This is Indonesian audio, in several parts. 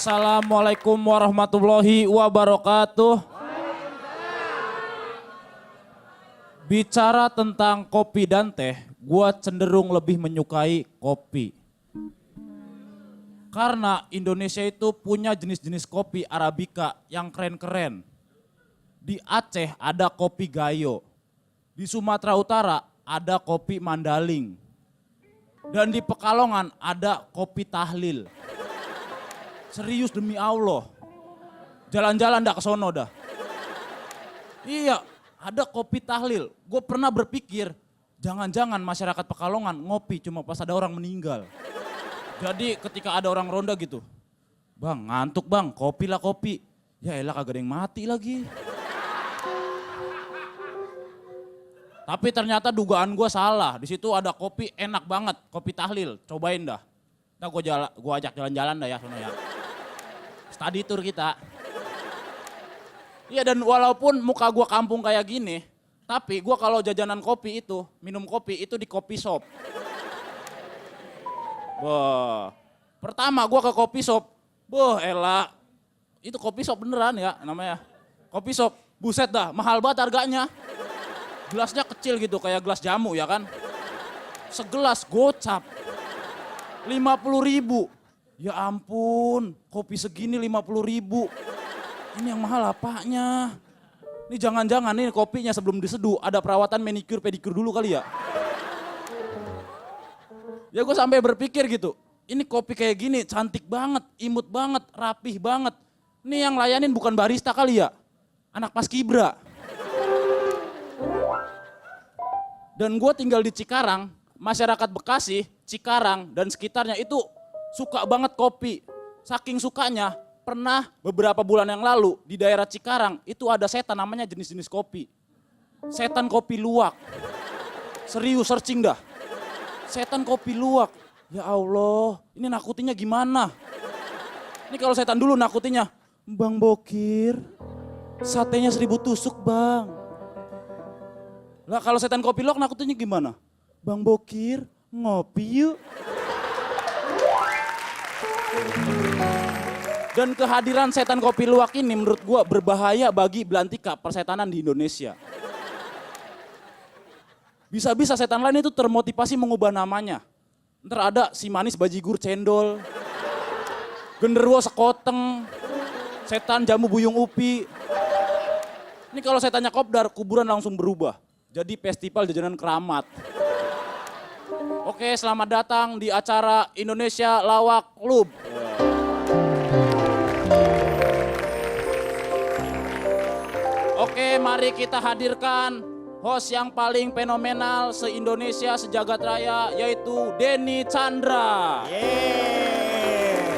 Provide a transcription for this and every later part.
Assalamualaikum warahmatullahi wabarakatuh. Bicara tentang kopi dan teh, gua cenderung lebih menyukai kopi. Karena Indonesia itu punya jenis-jenis kopi Arabica yang keren-keren. Di Aceh ada kopi Gayo. Di Sumatera Utara ada kopi Mandaling. Dan di Pekalongan ada kopi Tahlil. Serius demi Allah. Jalan-jalan dah ke sono dah. Iya, ada kopi Tahlil. Gue pernah berpikir, jangan-jangan masyarakat Pekalongan ngopi cuma pas ada orang meninggal. Jadi ketika ada orang ronda gitu, bang ngantuk bang, kopi lah kopi. Ya elah kagak ada yang mati lagi. Tapi ternyata dugaan gue salah. Di situ ada kopi enak banget, kopi Tahlil. Cobain dah. Nah gue ajak jalan-jalan dah ya sono ya. Study tour kita. Iya dan walaupun muka gue kampung kayak gini, tapi gue kalau jajanan kopi itu, minum kopi itu di kopi shop. Wah, pertama gue ke kopi shop, elah, itu kopi shop beneran ya namanya. Kopi shop, buset dah, mahal banget harganya. Gelasnya kecil gitu kayak gelas jamu ya kan. Segelas gocap, 50.000. Ya ampun, kopi segini 50.000. Ini yang mahal apanya? Ini jangan-jangan nih kopinya sebelum diseduh ada perawatan manicure pedicure dulu kali ya. Ya gue sampai berpikir gitu, ini kopi kayak gini cantik banget, imut banget, rapih banget. Ini yang layanin bukan barista kali ya, anak paskibra. Dan gue tinggal di Cikarang, masyarakat Bekasi, Cikarang dan sekitarnya itu suka banget kopi. Saking sukanya, pernah beberapa bulan yang lalu di daerah Cikarang itu ada setan namanya jenis-jenis kopi. Setan kopi luwak. Serius searching dah. Setan kopi luwak. Ya Allah, ini nakutinnya gimana? Ini kalau setan dulu nakutinnya, Bang Bokir, satenya 1000 tusuk bang. Lah kalau setan kopi luwak nakutinnya gimana? Bang Bokir, ngopi yuk. Dan kehadiran setan kopi luwak ini menurut gua berbahaya bagi belantika persetanan di Indonesia. Bisa-bisa setan lain itu termotivasi mengubah namanya. Ntar ada si manis bajigur cendol, genderuwo sekoteng, setan jamu buyung upi. Ini kalau setannya kopdar, kuburan langsung berubah. Jadi festival jajanan keramat. Oke, selamat datang di acara Indonesia Lawak Club. Oke, mari kita hadirkan host yang paling fenomenal se-Indonesia, sejagat raya, yaitu Denny Chandra. Yeay.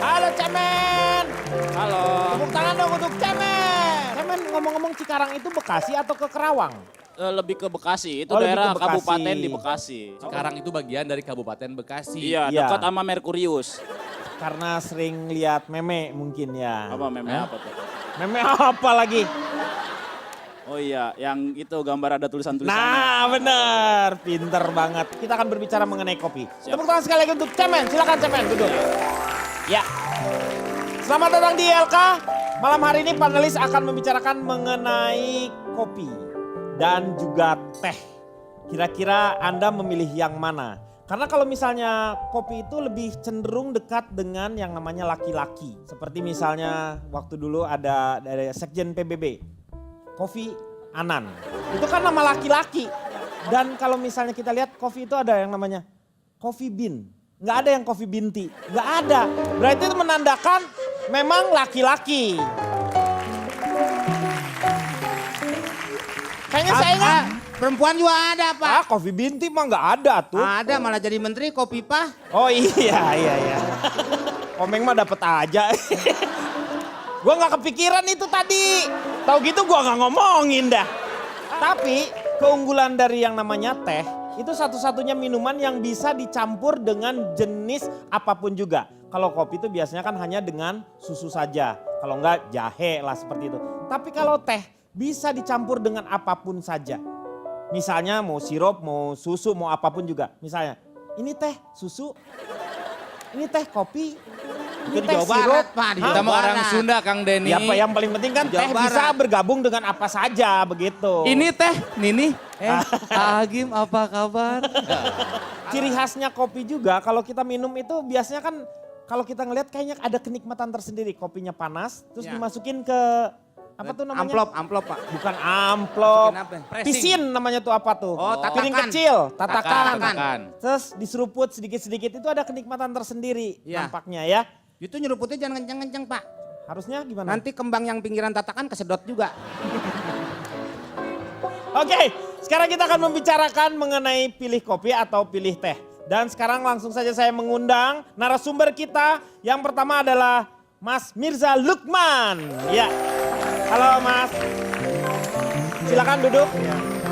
Halo Cemen. Halo. Tepuk tangan dong untuk Cemen. Cemen ngomong-ngomong Cikarang itu Bekasi atau ke Kerawang? Lebih ke Bekasi, itu Oh, lebih daerah ke Bekasi. kabupaten di Bekasi. Cikarang itu bagian dari Kabupaten Bekasi. Iya, Iya. dekat sama Merkurius. Karena sering lihat meme mungkin ya. Apa meme apa tuh? Meme apa lagi? Oh iya, yang itu gambar ada tulisan-tulisannya. Nah bener, pinter banget. Kita akan berbicara mengenai kopi. Siap. Tepuk tangan sekali lagi untuk Cemen, silakan Cemen duduk. Ya. Selamat datang di LK. Malam hari ini panelis akan membicarakan mengenai kopi dan juga teh. Kira-kira Anda memilih yang mana? Karena kalau misalnya kopi itu lebih cenderung dekat dengan yang namanya laki-laki. Seperti misalnya waktu dulu ada dari Sekjen PBB, Kofi Anan. Itu kan nama laki-laki. Dan kalau misalnya kita lihat kopi itu ada yang namanya Coffee Bean. Nggak ada yang Coffee Binti, nggak ada. Berarti itu menandakan memang laki-laki. Kayaknya saya ingat. Perempuan juga ada, Pak. Coffee Binti mah nggak ada tuh. Ada malah jadi menteri Kopipa. Oh iya. Komeng mah dapet aja. Gua nggak kepikiran itu tadi. Tahu gitu gua nggak ngomongin dah. Tapi keunggulan dari yang namanya teh itu satu-satunya minuman yang bisa dicampur dengan jenis apapun juga. Kalau kopi itu biasanya kan hanya dengan susu saja. Kalau enggak jahe lah seperti itu. Tapi kalau teh bisa dicampur dengan apapun saja. Misalnya mau sirup, mau susu, mau apapun juga. Misalnya ini teh susu, ini teh kopi, Ini Di teh Jawa sirup. Barat, Pak. Di Hah? Kita Jawa mah orang Barat. Sunda Kang Denny. Ya Pak, yang paling penting kan Jawa teh bisa Barat. bergabung dengan apa saja begitu. Ini teh Nini. Agim apa kabar? Ciri khasnya kopi juga kalau kita minum itu biasanya kan kalau kita ngelihat kayaknya ada kenikmatan tersendiri. Kopinya panas terus Ya. dimasukin ke apa tuh namanya? Amplop Pak. Bukan amplop. Masukin apa? Pressing. Pisin namanya tuh apa tuh? Oh, tatakan. Piring kecil, tatakan. Tatakan. Terus diseruput sedikit-sedikit itu ada kenikmatan tersendiri Ya. nampaknya ya. Itu nyeruputnya jangan kenceng-kenceng Pak. Harusnya gimana? Nanti kembang yang pinggiran tatakan kesedot juga. Oke, sekarang kita akan membicarakan mengenai pilih kopi atau pilih teh. Dan sekarang langsung saja saya mengundang narasumber kita. Yang pertama adalah Mas Mirza Lukman. Ya, halo Mas. Silakan duduk.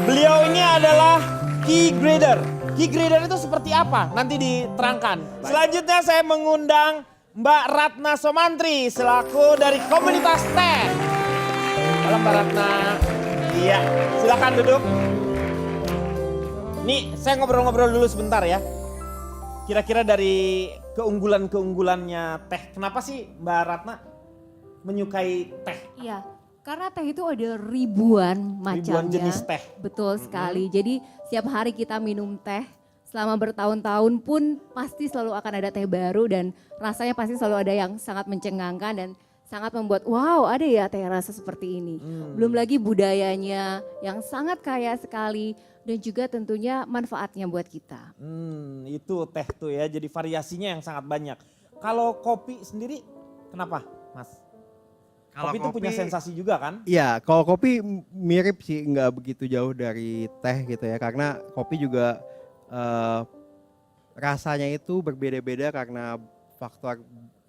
Beliau ini adalah key grader. Key grader itu seperti apa? Nanti diterangkan. Selanjutnya saya mengundang Mbak Ratna Somantri selaku dari komunitas teh. Halo Mbak Ratna. Iya, silakan duduk. Nih, saya ngobrol-ngobrol dulu sebentar ya. Kira-kira dari keunggulan-keunggulannya teh. Kenapa sih Mbak Ratna menyukai teh? Iya, karena teh itu ada ribuan macamnya. Ribuan jenis teh. Betul sekali. Jadi setiap hari kita minum teh, selama bertahun-tahun pun pasti selalu akan ada teh baru dan rasanya pasti selalu ada yang sangat mencengangkan dan sangat membuat wow ada ya teh rasa seperti ini. Belum lagi budayanya yang sangat kaya sekali dan juga tentunya manfaatnya buat kita. Itu teh tuh ya, jadi variasinya yang sangat banyak. Kalau kopi sendiri, kenapa Mas? Kalau Kopi itu punya sensasi juga kan? Iya, kalau kopi mirip sih, nggak begitu jauh dari teh gitu ya. Karena kopi juga rasanya itu berbeda-beda karena faktor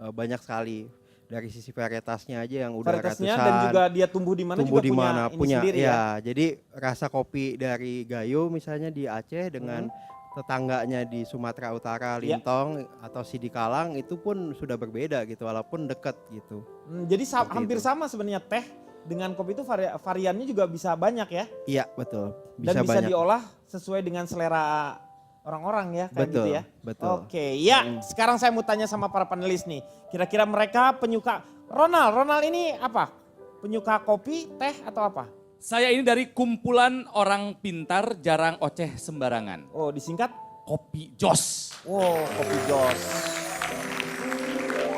banyak sekali. Dari sisi varietasnya aja yang udah Varietasnya ratusan. dan juga dia tumbuh di mana tumbuh juga di mana ini punya sendiri ya. ya. Jadi rasa kopi dari Gayo misalnya di Aceh dengan tetangganya di Sumatera Utara, Iya. Lintong atau Sidikalang itu pun sudah berbeda gitu walaupun dekat gitu. Jadi Seperti hampir itu. sama sebenarnya teh dengan kopi itu variannya juga bisa banyak ya. Iya, betul. Dan bisa banyak. diolah sesuai dengan selera orang-orang ya kayak Betul, gitu ya. betul. Oke, ya sekarang saya mau tanya sama para panelis nih. Kira-kira mereka penyuka Ronald ini apa? Penyuka kopi, teh atau apa? Saya ini dari kumpulan orang pintar jarang oceh sembarangan. Oh, disingkat? Kopi Jos. Wow, kopi jos.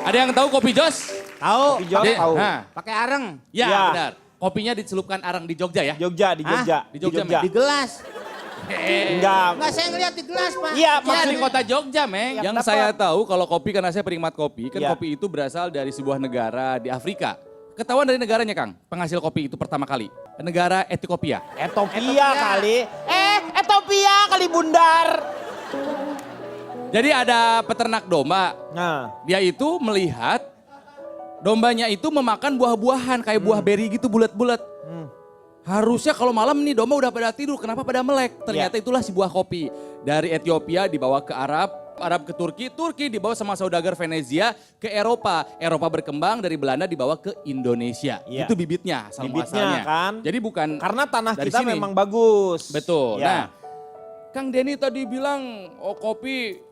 Ada yang tahu kopi Jos? Tahu? Kopi jos Jadi- tahu. Nah, Pakai areng. ya, Ya. benar. Kopinya dicelupkan arang di Jogja ya. Jogja, di Hah? Jogja. Di Jogja, Di gelas. Enggak. Enggak, saya ngeliat di gelas Pak. Iya, Ya di maksudnya kota Jogja, Meng. Yang Yang dapat. saya tahu kalau kopi, karena saya penikmat kopi, kan Ya. kopi itu berasal dari sebuah negara di Afrika. Ketahuan dari negaranya, Kang, penghasil kopi itu pertama kali. Negara Ethiopia. Ethiopia kali. Ethiopia kali bundar. Jadi ada peternak domba. Nah, Dia itu melihat dombanya itu memakan buah-buahan kayak buah beri gitu bulat-bulat. Harusnya kalau malam nih domba udah pada tidur, kenapa pada melek? Ternyata itulah si buah kopi. Dari Ethiopia dibawa ke Arab, Arab ke Turki, Turki dibawa sama saudagar Venezia ke Eropa. Eropa berkembang dari Belanda dibawa ke Indonesia. Iya. Itu bibitnya, asal Bibitnya muasalnya. kan. Jadi bukan karena tanah dari kita sini. memang bagus. Betul. Ya. Nah, Kang Denny tadi bilang kopi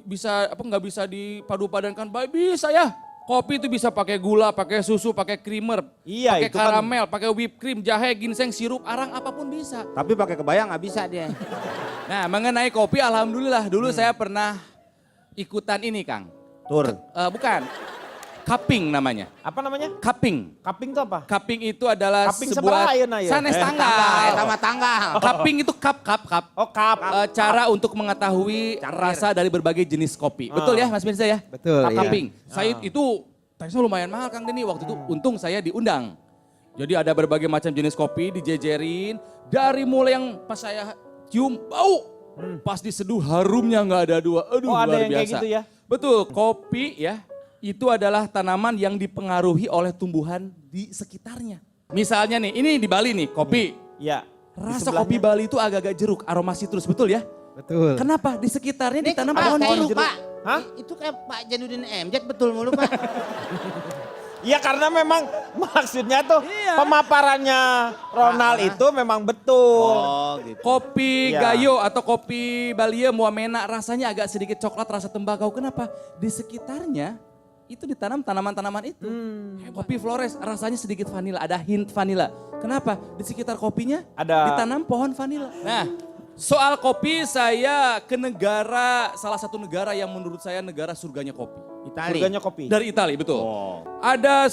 bisa apa nggak bisa dipadu-padankan baik, bisa ya. Kopi itu bisa pakai gula, pakai susu, pakai creamer, Iya, pakai itu kan- karamel, pakai whipped cream, jahe, ginseng, sirup, arang apapun bisa. Tapi pakai kebaya nggak bisa dia. Nah, mengenai kopi alhamdulillah dulu saya pernah ikutan ini, Kang. Tur. Bukan. Cupping namanya. Apa namanya? Cupping. Kaping itu apa? Cupping itu adalah Cupping sebuah seberapa ayeuna ieu? sanes Tanggal, tanggal. sama tanggal. Cupping itu cup. Oh, kap. Cara untuk mengetahui rasa dari berbagai jenis kopi. Betul ya Mas Mirza ya? Betul, iya. Cupping. Saya itu tadinya lumayan mahal Kang Denny waktu itu. Untung saya diundang. Jadi ada berbagai macam jenis kopi dijejerin. Dari mulai yang pas saya cium bau. Pas diseduh harumnya nggak ada dua. Aduh Oh, ada luar yang kayak biasa. gitu ya? Betul, kopi ya itu adalah tanaman yang dipengaruhi oleh tumbuhan di sekitarnya. Misalnya nih, ini di Bali nih, kopi. Ya. di Rasa sebelahnya. kopi Bali itu agak-agak jeruk, aroma sitrus, betul ya? Betul. Kenapa? Di sekitarnya Ini ditanam ada pohon kayak jeruk. Pak. Hah? Itu kayak Pak Janudin MZ betul mulu Pak. Iya karena memang maksudnya tuh Iya. pemaparannya Ronald itu memang betul. Oh gitu. Kopi Iya. Gayo atau kopi Balia Muamena rasanya agak sedikit coklat, rasa tembakau. Kenapa? Di sekitarnya itu ditanam tanaman-tanaman itu. Kopi Flores rasanya sedikit vanila, ada hint vanila. Kenapa? Di sekitar kopinya ditanam pohon vanila. Nah, soal kopi saya ke salah satu negara yang menurut saya negara surganya kopi. Itali. Surganya kopi. Dari Italia, betul. Oh. Ada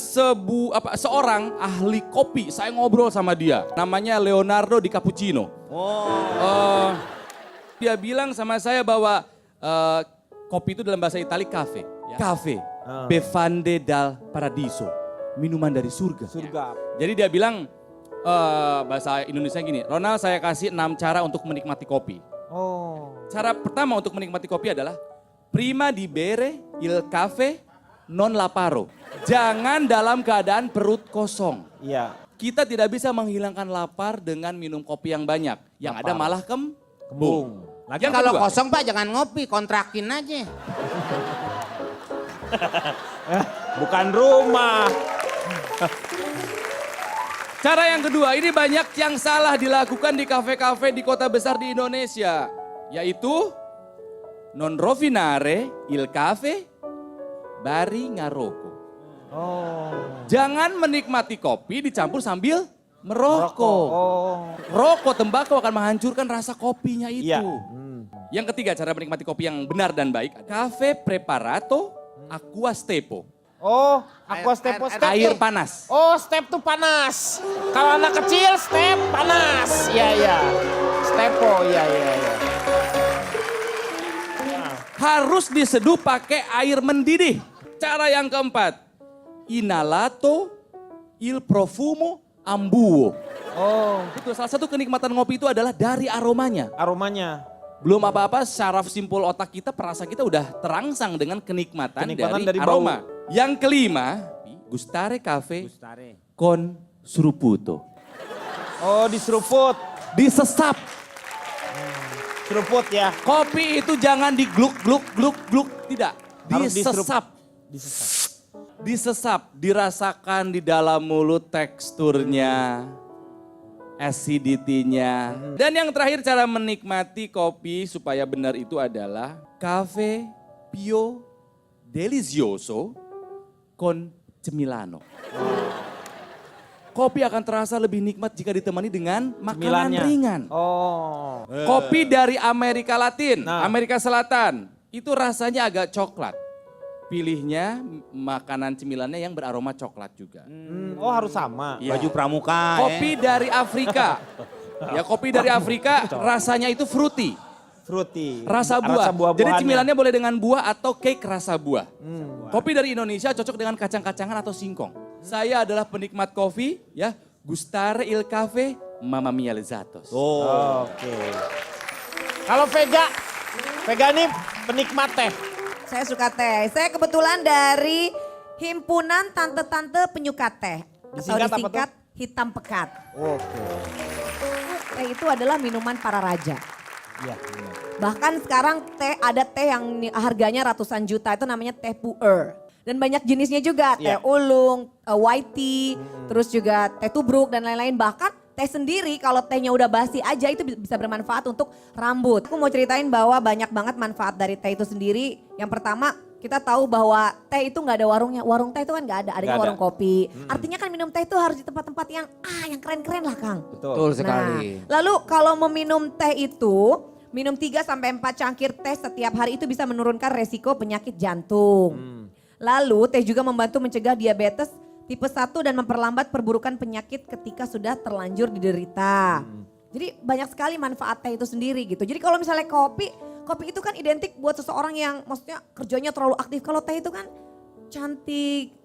seorang ahli kopi, saya ngobrol sama dia. Namanya Leonardo Di Cappuccino. Dia bilang sama saya bahwa kopi itu dalam bahasa Itali cafe. Cafe, bevande dal paradiso, minuman dari surga. Surga. Jadi dia bilang, bahasa Indonesia gini, Ronald saya kasih 6 cara untuk menikmati kopi. Oh. Cara pertama untuk menikmati kopi adalah, prima di bere il cafe non laparo. Jangan dalam keadaan perut kosong. Iya. Kita tidak bisa menghilangkan lapar dengan minum kopi yang banyak. Yang ada malah kembung. Lagi Yang kalau kedua. kosong Pak jangan ngopi, kontrakin aja. Bukan rumah. Cara yang kedua, ini banyak yang salah dilakukan di kafe-kafe di kota besar di Indonesia. Yaitu, non rovinare il cafe bari ngaroko. Jangan menikmati kopi dicampur sambil merokok. Rokok tembakau akan menghancurkan rasa kopinya itu. Iya. Yang ketiga, cara menikmati kopi yang benar dan baik. Cafe preparato aqua stepo. Oh, aqua step. Air panas. Oh, step tuh panas. Kalau anak kecil, step panas. Iya. Stepo, iya. Harus diseduh pakai air mendidih. Cara yang keempat, inhalato il profumo ambuo. Oh, Betul, salah satu kenikmatan ngopi itu adalah dari aromanya. aromanya. Belum apa-apa, saraf simpul otak kita, perasa kita udah terangsang dengan kenikmatan dari bau. aroma. Yang kelima, gustare cafe con sruputo. Oh, diseruput. Disesap. Seruput ya. Kopi itu jangan digluk-gluk, tidak. Harus Disesap. Disesap, dirasakan di dalam mulut teksturnya, acidity-nya. Dan yang terakhir cara menikmati kopi supaya benar itu adalah cafe pio delicioso con cemilano. Kopi akan terasa lebih nikmat jika ditemani dengan makanan Cemilannya. ringan. Oh. Kopi dari Amerika Latin, Nah. Amerika Selatan, itu rasanya agak coklat. Pilihnya makanan cemilannya yang beraroma coklat juga. Oh, harus sama. Iya. Baju pramuka. Kopi dari Afrika. Ya, kopi dari Afrika rasanya itu fruity, Fruity. rasa buah. Jadi buah-buahannya. cemilannya boleh dengan buah atau cake rasa buah. Kopi dari Indonesia cocok dengan kacang-kacangan atau singkong. Saya adalah penikmat kopi, ya. Gustare il cafe, mamma mia lezatos. Oke. Kalau Vega ini penikmat teh. Saya suka teh. Saya kebetulan dari Himpunan Tante-Tante Penyuka Teh. Disingkat apa Disingkat Hitam Pekat. Oke. Teh itu adalah minuman para raja. Iya, benar. Bahkan sekarang ada teh yang harganya ratusan juta, itu namanya teh puer. Dan banyak jenisnya juga, teh Iya. ulung, white tea, terus juga teh tubruk dan lain-lain. Bahkan teh sendiri kalau tehnya udah basi aja itu bisa bermanfaat untuk rambut. Aku mau ceritain bahwa banyak banget manfaat dari teh itu sendiri. Yang pertama, kita tahu bahwa teh itu nggak ada warungnya. Warung teh itu kan nggak ada, adanya Nggak ada. warung kopi. Artinya kan minum teh itu harus di tempat-tempat yang keren-keren lah, Kang. Betul. Nah, lalu kalau meminum teh itu, minum 3-4 cangkir teh setiap hari itu bisa menurunkan resiko penyakit jantung. Lalu teh juga membantu mencegah diabetes tipe 1 dan memperlambat perburukan penyakit ketika sudah terlanjur diderita. Jadi banyak sekali manfaat teh itu sendiri gitu. Jadi kalau misalnya kopi itu kan identik buat seseorang yang maksudnya kerjanya terlalu aktif. Kalau teh itu kan cantik,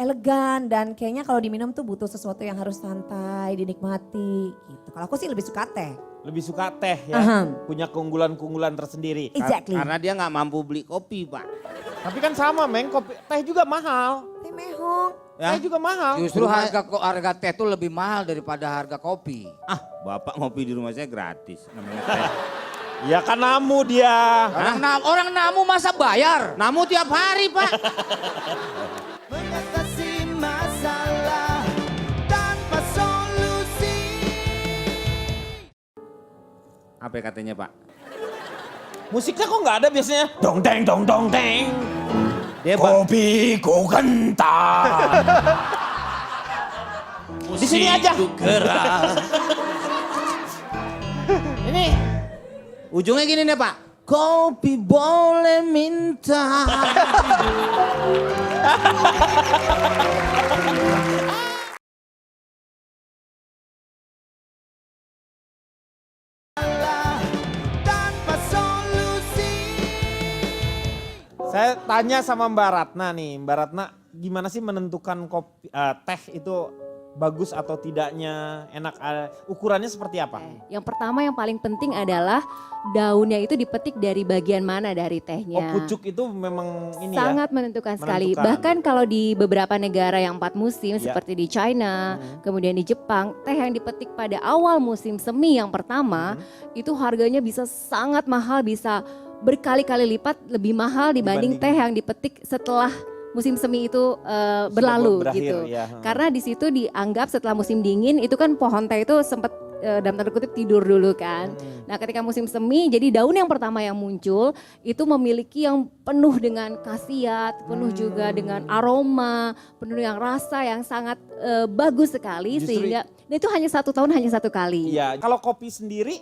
elegan dan kayaknya kalau diminum tuh butuh sesuatu yang harus santai, dinikmati gitu. Kalau aku sih lebih suka teh. Lebih suka teh ya. Punya keunggulan-keunggulan tersendiri. Exactly. Karena dia nggak mampu beli kopi Pak. Tapi kan sama Meng, teh juga mahal. Teh mehong. Ya. Teh juga mahal. Justru harga teh itu lebih mahal daripada harga kopi. Ah, Bapak ngopi di rumah saya gratis. Namanya teh. Ya kan namu dia. Orang namu masa bayar? Namu tiap hari Pak. Mengatasi masalah tanpa solusi. Apa katanya Pak? Musiknya kok nggak ada biasanya? Dong deng dong dong deng. Dia Kopiku kental. Di sini aja. Ini ujungnya gini nih Pak. Kopi boleh minta. Tanpa solusi. saya tanya sama Mbak Ratna nih, Mbak Ratna gimana sih menentukan teh itu bagus atau tidaknya, enak, ukurannya seperti apa? Yang pertama yang paling penting adalah daunnya itu dipetik dari bagian mana dari Oh tehnya. pucuk itu memang ini Sangat ya? menentukan sekali. Menentukan. Bahkan kalau di beberapa negara yang 4 musim Ya. seperti di China, kemudian di Jepang, teh yang dipetik pada awal musim semi yang pertama itu harganya bisa sangat mahal, bisa berkali-kali lipat lebih mahal dibanding teh yang dipetik setelah musim semi itu berlalu berakhir, gitu. ya. Karena di situ dianggap setelah musim dingin itu kan pohon teh itu sempat dalam tanda kutip tidur dulu kan. Nah ketika musim semi jadi daun yang pertama yang muncul itu memiliki yang penuh dengan khasiat, penuh juga dengan aroma, penuh dengan rasa yang sangat bagus sekali. Justru Sehingga dan itu hanya 1 tahun hanya 1 kali. Iya, kalau kopi sendiri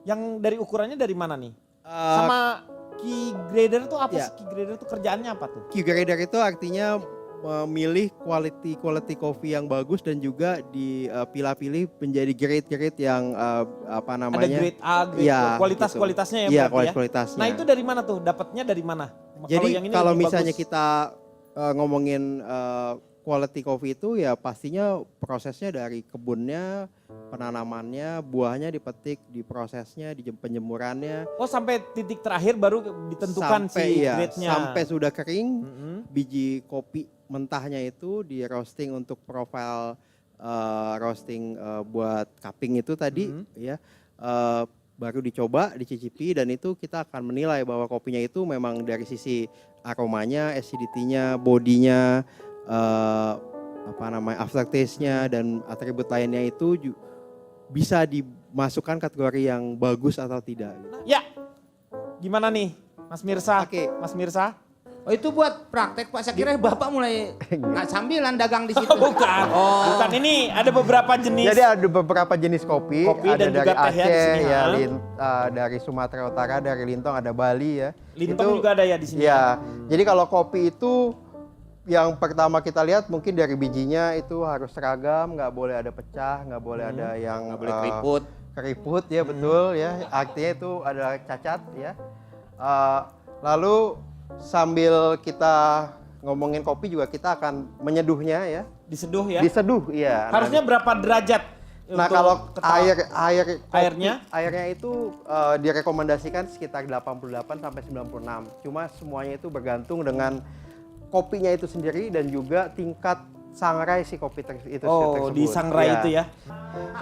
yang dari ukurannya dari mana nih? Sama key grader tuh apa ya. sih? Key grader tuh kerjaannya apa tuh? Q-grader itu artinya memilih quality kopi yang bagus dan juga dipilah-pilih menjadi grade-grade yang apa namanya? Ada grade A, grade Iya, kualitas-kualitasnya ya Iya, berarti ya? kualitasnya. Nah itu dari mana tuh? Dapatnya dari mana? Jadi yang ini kalau lebih misalnya bagus. kita ngomongin quality coffee itu ya pastinya prosesnya dari kebunnya, penanamannya, buahnya dipetik, diprosesnya, penjemurannya. Oh sampai titik terakhir baru ditentukan si grade-nya. Sampai sudah kering, Mm-mm. biji kopi mentahnya itu di roasting untuk profil roasting buat cupping itu tadi ya. Baru dicoba, dicicipi dan itu kita akan menilai bahwa kopinya itu memang dari sisi aromanya, acidity-nya, bodinya, apa namanya aftertaste-nya dan atribut lainnya itu bisa dimasukkan kategori yang bagus atau tidak. Ya, gimana nih Mas Mirsa? Oke. Mas Mirsa? Oh itu buat praktek Pak, saya kira Bapak mulai nggak sambilan dagang di situ. Bukan, bukan ini ada beberapa jenis. Jadi ada beberapa jenis kopi, Kopi ada dan dari juga teh ya di Aceh, sini, ya, ha? dari Sumatera Utara, dari Lintong, ada Bali ya. Lintong juga ada ya di sini. Ya, jadi kalau kopi itu yang pertama kita lihat mungkin dari bijinya itu harus seragam, nggak boleh ada pecah, nggak boleh ada yang Nggak boleh keriput. keriput ya betul ya. Artinya itu adalah cacat ya. Lalu sambil kita ngomongin kopi juga kita akan menyeduhnya ya. Diseduh ya. Diseduh iya. Harusnya berapa derajat? Nah untuk kalau ketahui? airnya itu direkomendasikan sekitar 88 sampai 96. Cuma semuanya itu bergantung dengan kopinya itu sendiri dan juga tingkat sangrai si kopi itu Oh, tersebut. di sangrai Iya. itu ya.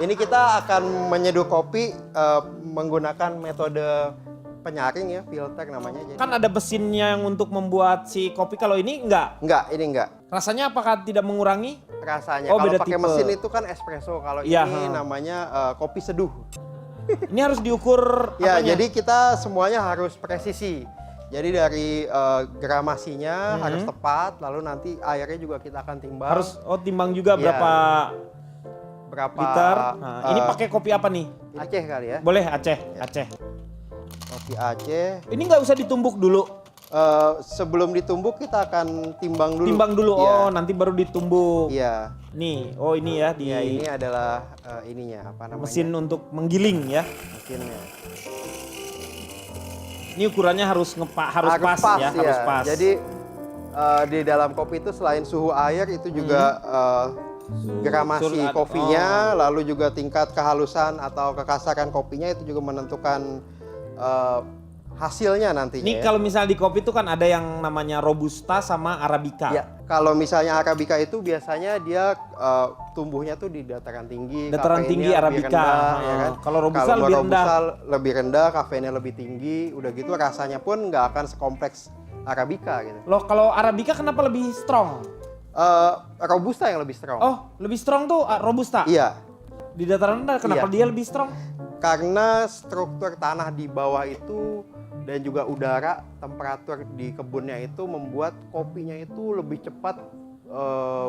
Ini kita akan menyeduh kopi menggunakan metode penyaring ya, filter namanya. Jadi, Kan ada mesinnya yang untuk membuat si kopi. Kalau ini enggak. ini enggak. Rasanya apakah tidak mengurangi? Rasanya Oh, kalau beda pakai tipe. mesin itu kan espresso, kalau Iya, ini ha. namanya kopi seduh. Ini harus diukur Ya, apanya? jadi kita semuanya harus presisi. Jadi dari gramasinya harus tepat, lalu nanti airnya juga kita akan timbang. harus timbang juga Iya. berapa berapa liter. Nah, ini pakai kopi apa nih? Aceh kali ya. Boleh Aceh, Aceh. Kopi Aceh. Ini nggak usah ditumbuk dulu. Sebelum ditumbuk kita akan timbang dulu. Timbang dulu. Iya. Oh, nanti baru ditumbuk. Iya. Nih, oh ini ya di Ya, ini adalah ininya apa namanya? mesin untuk menggiling ya. Mesinnya. Ini ukurannya harus harus pas, ya, harus pas. Jadi di dalam kopi itu selain suhu air itu juga gramasi kopinya, lalu juga tingkat kehalusan atau kekasaran kopinya itu juga menentukan hasilnya nantinya. Ini ya. kalau misalnya di kopi itu kan ada yang namanya robusta sama arabica. Ya, kalau misalnya arabica itu biasanya dia tumbuhnya tuh di dataran tinggi. Dataran kafeinnya tinggi lebih arabica. rendah, ya kan? Kalau robusta lebih rendah. lebih rendah, kafeinnya lebih tinggi. Udah gitu rasanya pun nggak akan sekompleks arabica gitu. Loh, kalau arabica kenapa lebih strong? Robusta yang lebih strong. Oh, lebih strong tuh robusta. Iya, Di dataran rendah kenapa Iya. dia lebih strong? karena struktur tanah di bawah itu dan juga udara, temperatur di kebunnya itu membuat kopinya itu lebih cepat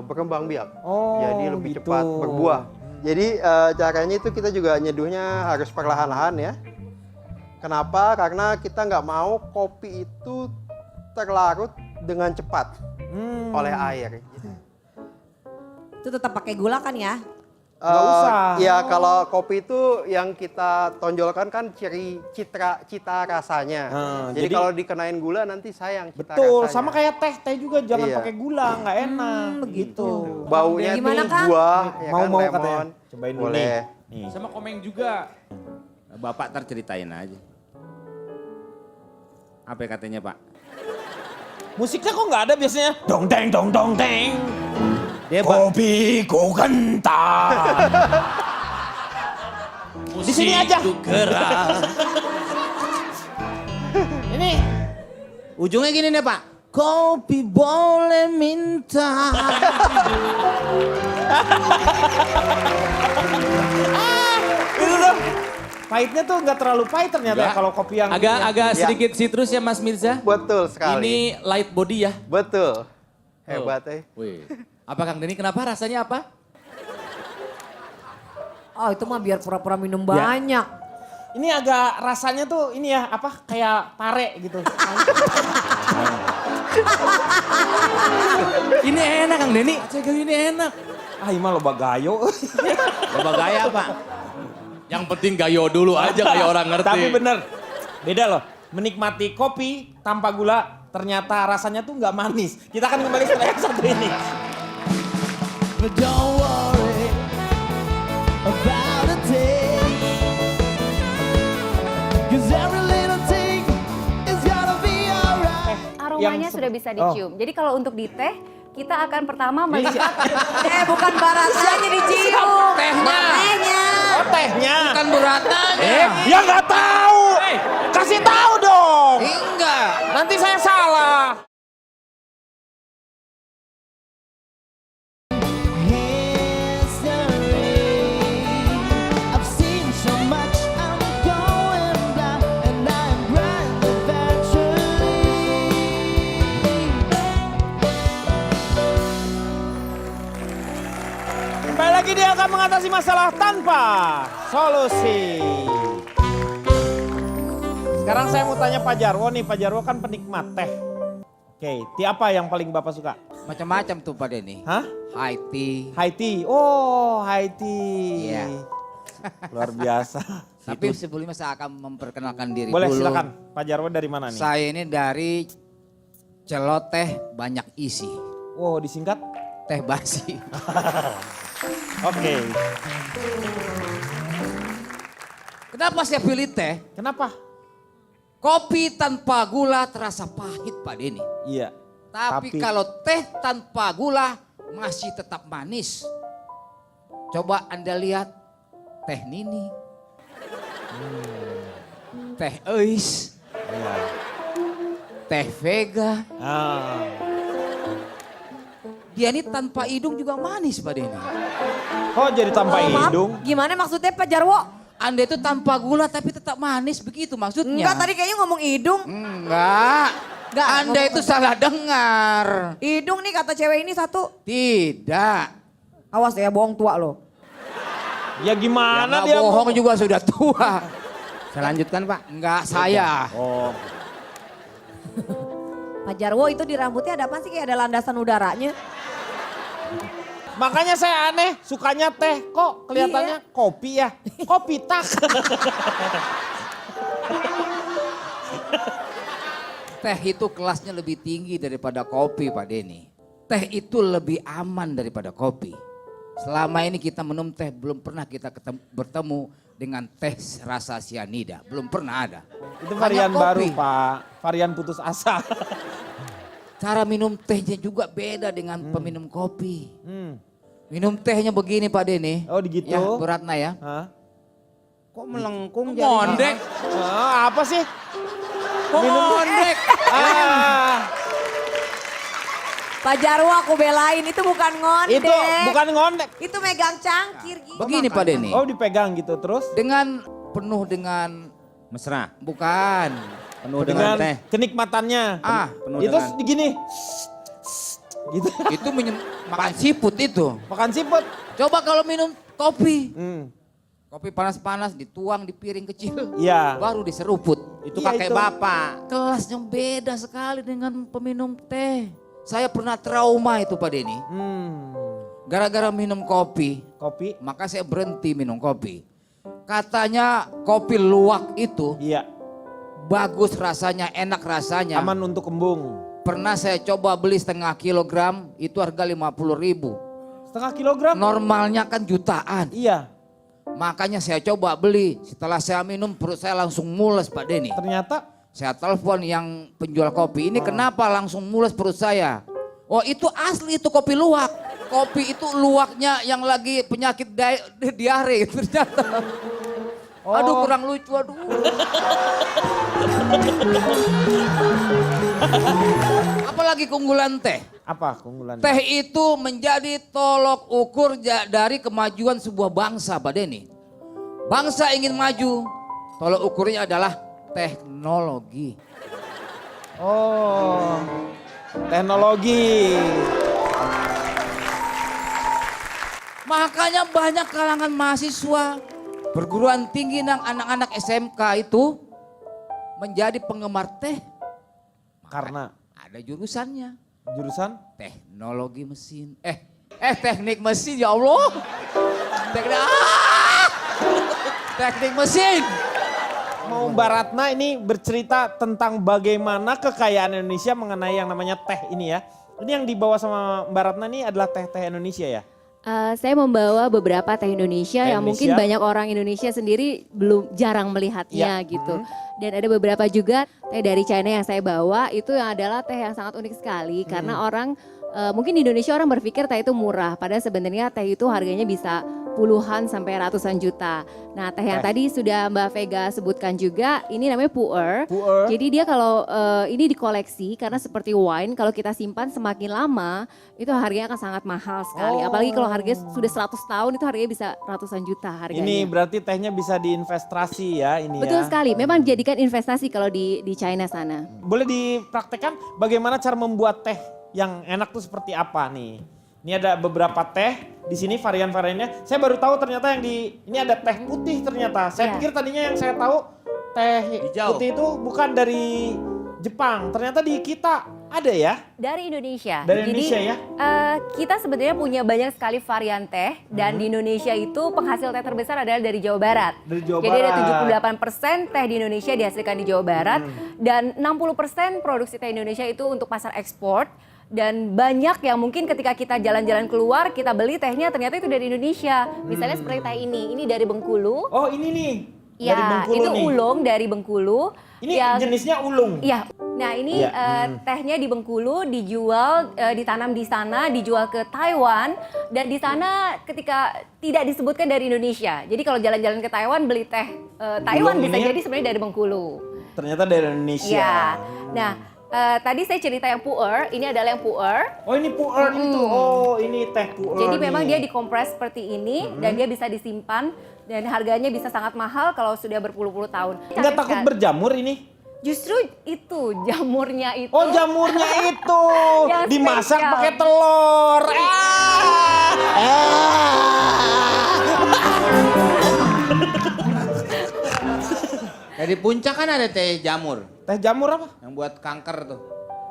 berkembang biak. Oh, Jadi lebih gitu. cepat berbuah. Jadi caranya itu kita juga nyeduhnya harus perlahan-lahan ya. Kenapa? Karena kita nggak mau kopi itu terlarut dengan cepat oleh air. Itu tetap pakai gula kan ya? Nggak usah. Ya kalau kopi itu yang kita tonjolkan kan cita rasanya. Jadi kalau dikenain gula nanti sayang cita Betul, rasanya. sama kayak teh juga jangan Iya. pakai gula, nggak enak. Begitu. Baunya Gimana, tuh Kang? buah, ya Mau kan, mau lemon. katanya. Cobain dulu Boleh. nih. Sama komeng juga. Bapak ntar ceritain aja. Apa katanya Pak? Musiknya kok nggak ada biasanya? Dong deng dong dong deng. Dia Kopi ku kental. Di sini aja. Ini ujungnya gini nih Pak. Kopi boleh minta. itu tuh. Pahitnya tuh nggak terlalu pahit ternyata Enggak. kalau kopi yang Agak Ya. sedikit citrus ya Mas Mirza. Betul sekali. Ini light body ya. Betul. Hebat Wih. Apa Kang Denny kenapa rasanya apa? Oh itu mah biar pura-pura minum banyak. Ini agak rasanya tuh ini ya apa kayak pare gitu. Ini enak Kang Denny. Ini enak. Ah ini mah loba gayo. Coba gaya Pak. Yang penting gayo dulu aja kayak orang ngerti. Tapi bener, beda loh. Menikmati kopi tanpa gula ternyata rasanya tuh nggak manis. Kita akan kembali setelah yang satu ini. But don't worry about a thing, 'cause every little thing is gonna be alright. Aromanya sudah bisa dicium. Jadi kalau untuk di teh, kita akan pertama melihat Bukan barasanya dicium. Tehnya. Tehnya. Oh tehnya. Bukan buratanya. Ya nggak tahu. Kasih tahu dong. Enggak. Nanti saya salah. History. I've seen so much, I'm going blind, and I'm blind eventually. Kembali lagi dia akan mengatasi masalah tanpa solusi. Sekarang saya mau tanya Pak Jarwo nih. Pak Jarwo kan penikmat teh. Oke, teh apa yang paling Bapak suka? Macam-macam tuh Pak Denny. Hah? High tea. High tea. Oh, high tea. Iya. Luar biasa. Tapi sebelumnya saya akan memperkenalkan diri Boleh dulu. silakan. Pak Jarwo dari mana nih? Saya ini dari celoteh banyak isi. Wow, disingkat? Teh basi. Oke. Kenapa saya pilih teh? Kenapa? Kopi tanpa gula terasa pahit Pak Denny. Iya. Tapi kalau teh tanpa gula masih tetap manis. Coba Anda lihat teh Nini. Teh Eis. Teh Vega. Ah. Dia ini tanpa hidung juga manis Pak Denny. Kok jadi tanpa Maaf, hidung? gimana maksudnya Pak Jarwo? Anda itu tanpa gula tapi tetap manis begitu maksudnya. Enggak, tadi kayaknya ngomong hidung. Enggak. Enggak, Anda itu salah dengar. Hidung nih kata cewek ini satu. Tidak. Awas ya bohong tua loh. Ya gimana Yang dia bohong mau- juga sudah tua. Saya lanjutkan Pak. Enggak saya. Oh. Pak Jarwo itu di rambutnya ada apa sih kayak ada landasan udaranya? Makanya saya aneh, sukanya teh. Kok kelihatannya kopi ya? Kopi tak. Teh itu kelasnya lebih tinggi daripada kopi Pak Denny. Teh itu lebih aman daripada kopi. Selama ini kita minum teh belum pernah kita bertemu dengan teh rasa sianida. Belum pernah ada. Itu Hanya varian baru kopi. Pak. Varian putus asa. Cara minum tehnya juga beda dengan peminum kopi. Minum tehnya begini Pak Denny. Oh gitu? Ya Bu Ratna ya. Hah? Kok melengkung Mondek. Ah, apa sih? Kok mondek? Ah, Pak Jarwo aku belain itu bukan ngondek. itu bukan ngondek. Itu megang cangkir gitu. Begini Pak Denny. Oh dipegang gitu terus? Dengan penuh dengan Mesra. bukan. Penuh dengan teh. kenikmatannya. Penuh Itu dengan- gini. Gitu. Itu makan siput itu. Makan siput. Coba kalau minum kopi. Hmm. Kopi panas-panas dituang di piring kecil. Iya. Baru diseruput. Itu Iya, kakek itu. bapak. Kelasnya beda sekali dengan peminum teh. Saya pernah trauma itu Pak Denny. Gara-gara minum kopi, Kopi. maka saya berhenti minum kopi. Katanya kopi luwak itu Iya. bagus rasanya, enak rasanya. Aman untuk kembung. Pernah saya coba beli setengah kilogram, itu harga 50.000. Setengah kilogram? Normalnya kan jutaan. Iya. Makanya saya coba beli. Setelah saya minum perut saya langsung mules Pak Denny. Ternyata Saya telepon yang penjual kopi, ini kenapa langsung mules perut saya? Oh itu asli itu kopi luwak. Kopi itu luwaknya yang lagi penyakit diare ternyata. Aduh kurang lucu, aduh. Apalagi keunggulan teh. apa keunggulannya? Teh itu menjadi tolok ukur dari kemajuan sebuah bangsa, Pak Denny. Bangsa ingin maju, tolok ukurnya adalah teknologi. Oh, teknologi. Makanya banyak kalangan mahasiswa perguruan tinggi dan anak-anak SMK itu menjadi penggemar teh. Karena Ada jurusannya, jurusan teknologi mesin. Teknik mesin ya Allah. Teknik mesin. mau Mbak Ratna ini bercerita tentang bagaimana kekayaan Indonesia mengenai yang namanya teh ini ya. Ini yang dibawa sama Mbak Ratna ini adalah teh-teh Indonesia ya? Saya membawa beberapa teh Indonesia Teh yang mungkin Indonesia. banyak orang Indonesia sendiri jarang melihatnya gitu. Dan ada beberapa juga teh dari China yang saya bawa itu yang adalah teh yang sangat unik sekali karena orang mungkin di Indonesia orang berpikir teh itu murah padahal sebenarnya teh itu harganya bisa puluhan sampai ratusan juta. Nah teh yang tadi sudah Mbak Vega sebutkan juga ini namanya pu'er. Pu'er. Jadi dia kalau ini dikoleksi karena seperti wine kalau kita simpan semakin lama itu harganya akan sangat mahal sekali. Apalagi kalau harganya sudah 100 tahun itu harganya bisa ratusan juta harganya. Ini berarti tehnya bisa diinvestasi ya ini Betul ya. sekali, memang dijadikan investasi kalau di China sana. Boleh dipraktekkan bagaimana cara membuat teh yang enak tuh seperti apa nih? Ini ada beberapa teh di sini varian-variannya. Saya baru tahu ternyata yang ini ada teh putih ternyata. Saya Ya. pikir tadinya yang saya tahu teh Hijau. putih itu bukan dari Jepang. Ternyata di kita ada ya. Dari Indonesia. Dari Indonesia ya? Kita sebenarnya punya banyak sekali varian teh dan di Indonesia itu penghasil teh terbesar adalah dari Jawa Barat. Dari Jawa Jadi Barat. ada 78% teh di Indonesia dihasilkan di Jawa Barat dan 60% produksi teh Indonesia itu untuk pasar ekspor. Dan banyak yang mungkin ketika kita jalan-jalan keluar kita beli tehnya ternyata itu dari Indonesia. Misalnya seperti teh ini dari Bengkulu. Oh ini nih. Dari Ya, Bengkulu itu nih. ulung dari Bengkulu. Ini yang- jenisnya ulung. Iya. Nah ini Iya. tehnya di Bengkulu dijual, ditanam di sana, dijual ke Taiwan dan di sana ketika tidak disebutkan dari Indonesia. Jadi kalau jalan-jalan ke Taiwan beli teh Taiwan Ulung bisa ini jadi sebenarnya dari Bengkulu. Ternyata dari Indonesia. Iya. Nah tadi saya cerita yang pu'er, ini adalah yang pu'er. Oh ini pu'er itu. Oh ini teh pu'er. Jadi memang dia nih. dikompres seperti ini dan dia bisa disimpan dan harganya bisa sangat mahal kalau sudah berpuluh-puluh tahun. Nggak takut berjamur ini? Justru itu jamurnya itu. Oh jamurnya itu Yang dimasak spesial. pakai telur. Dari puncak kan ada teh jamur Teh jamur apa? yang buat kanker tuh.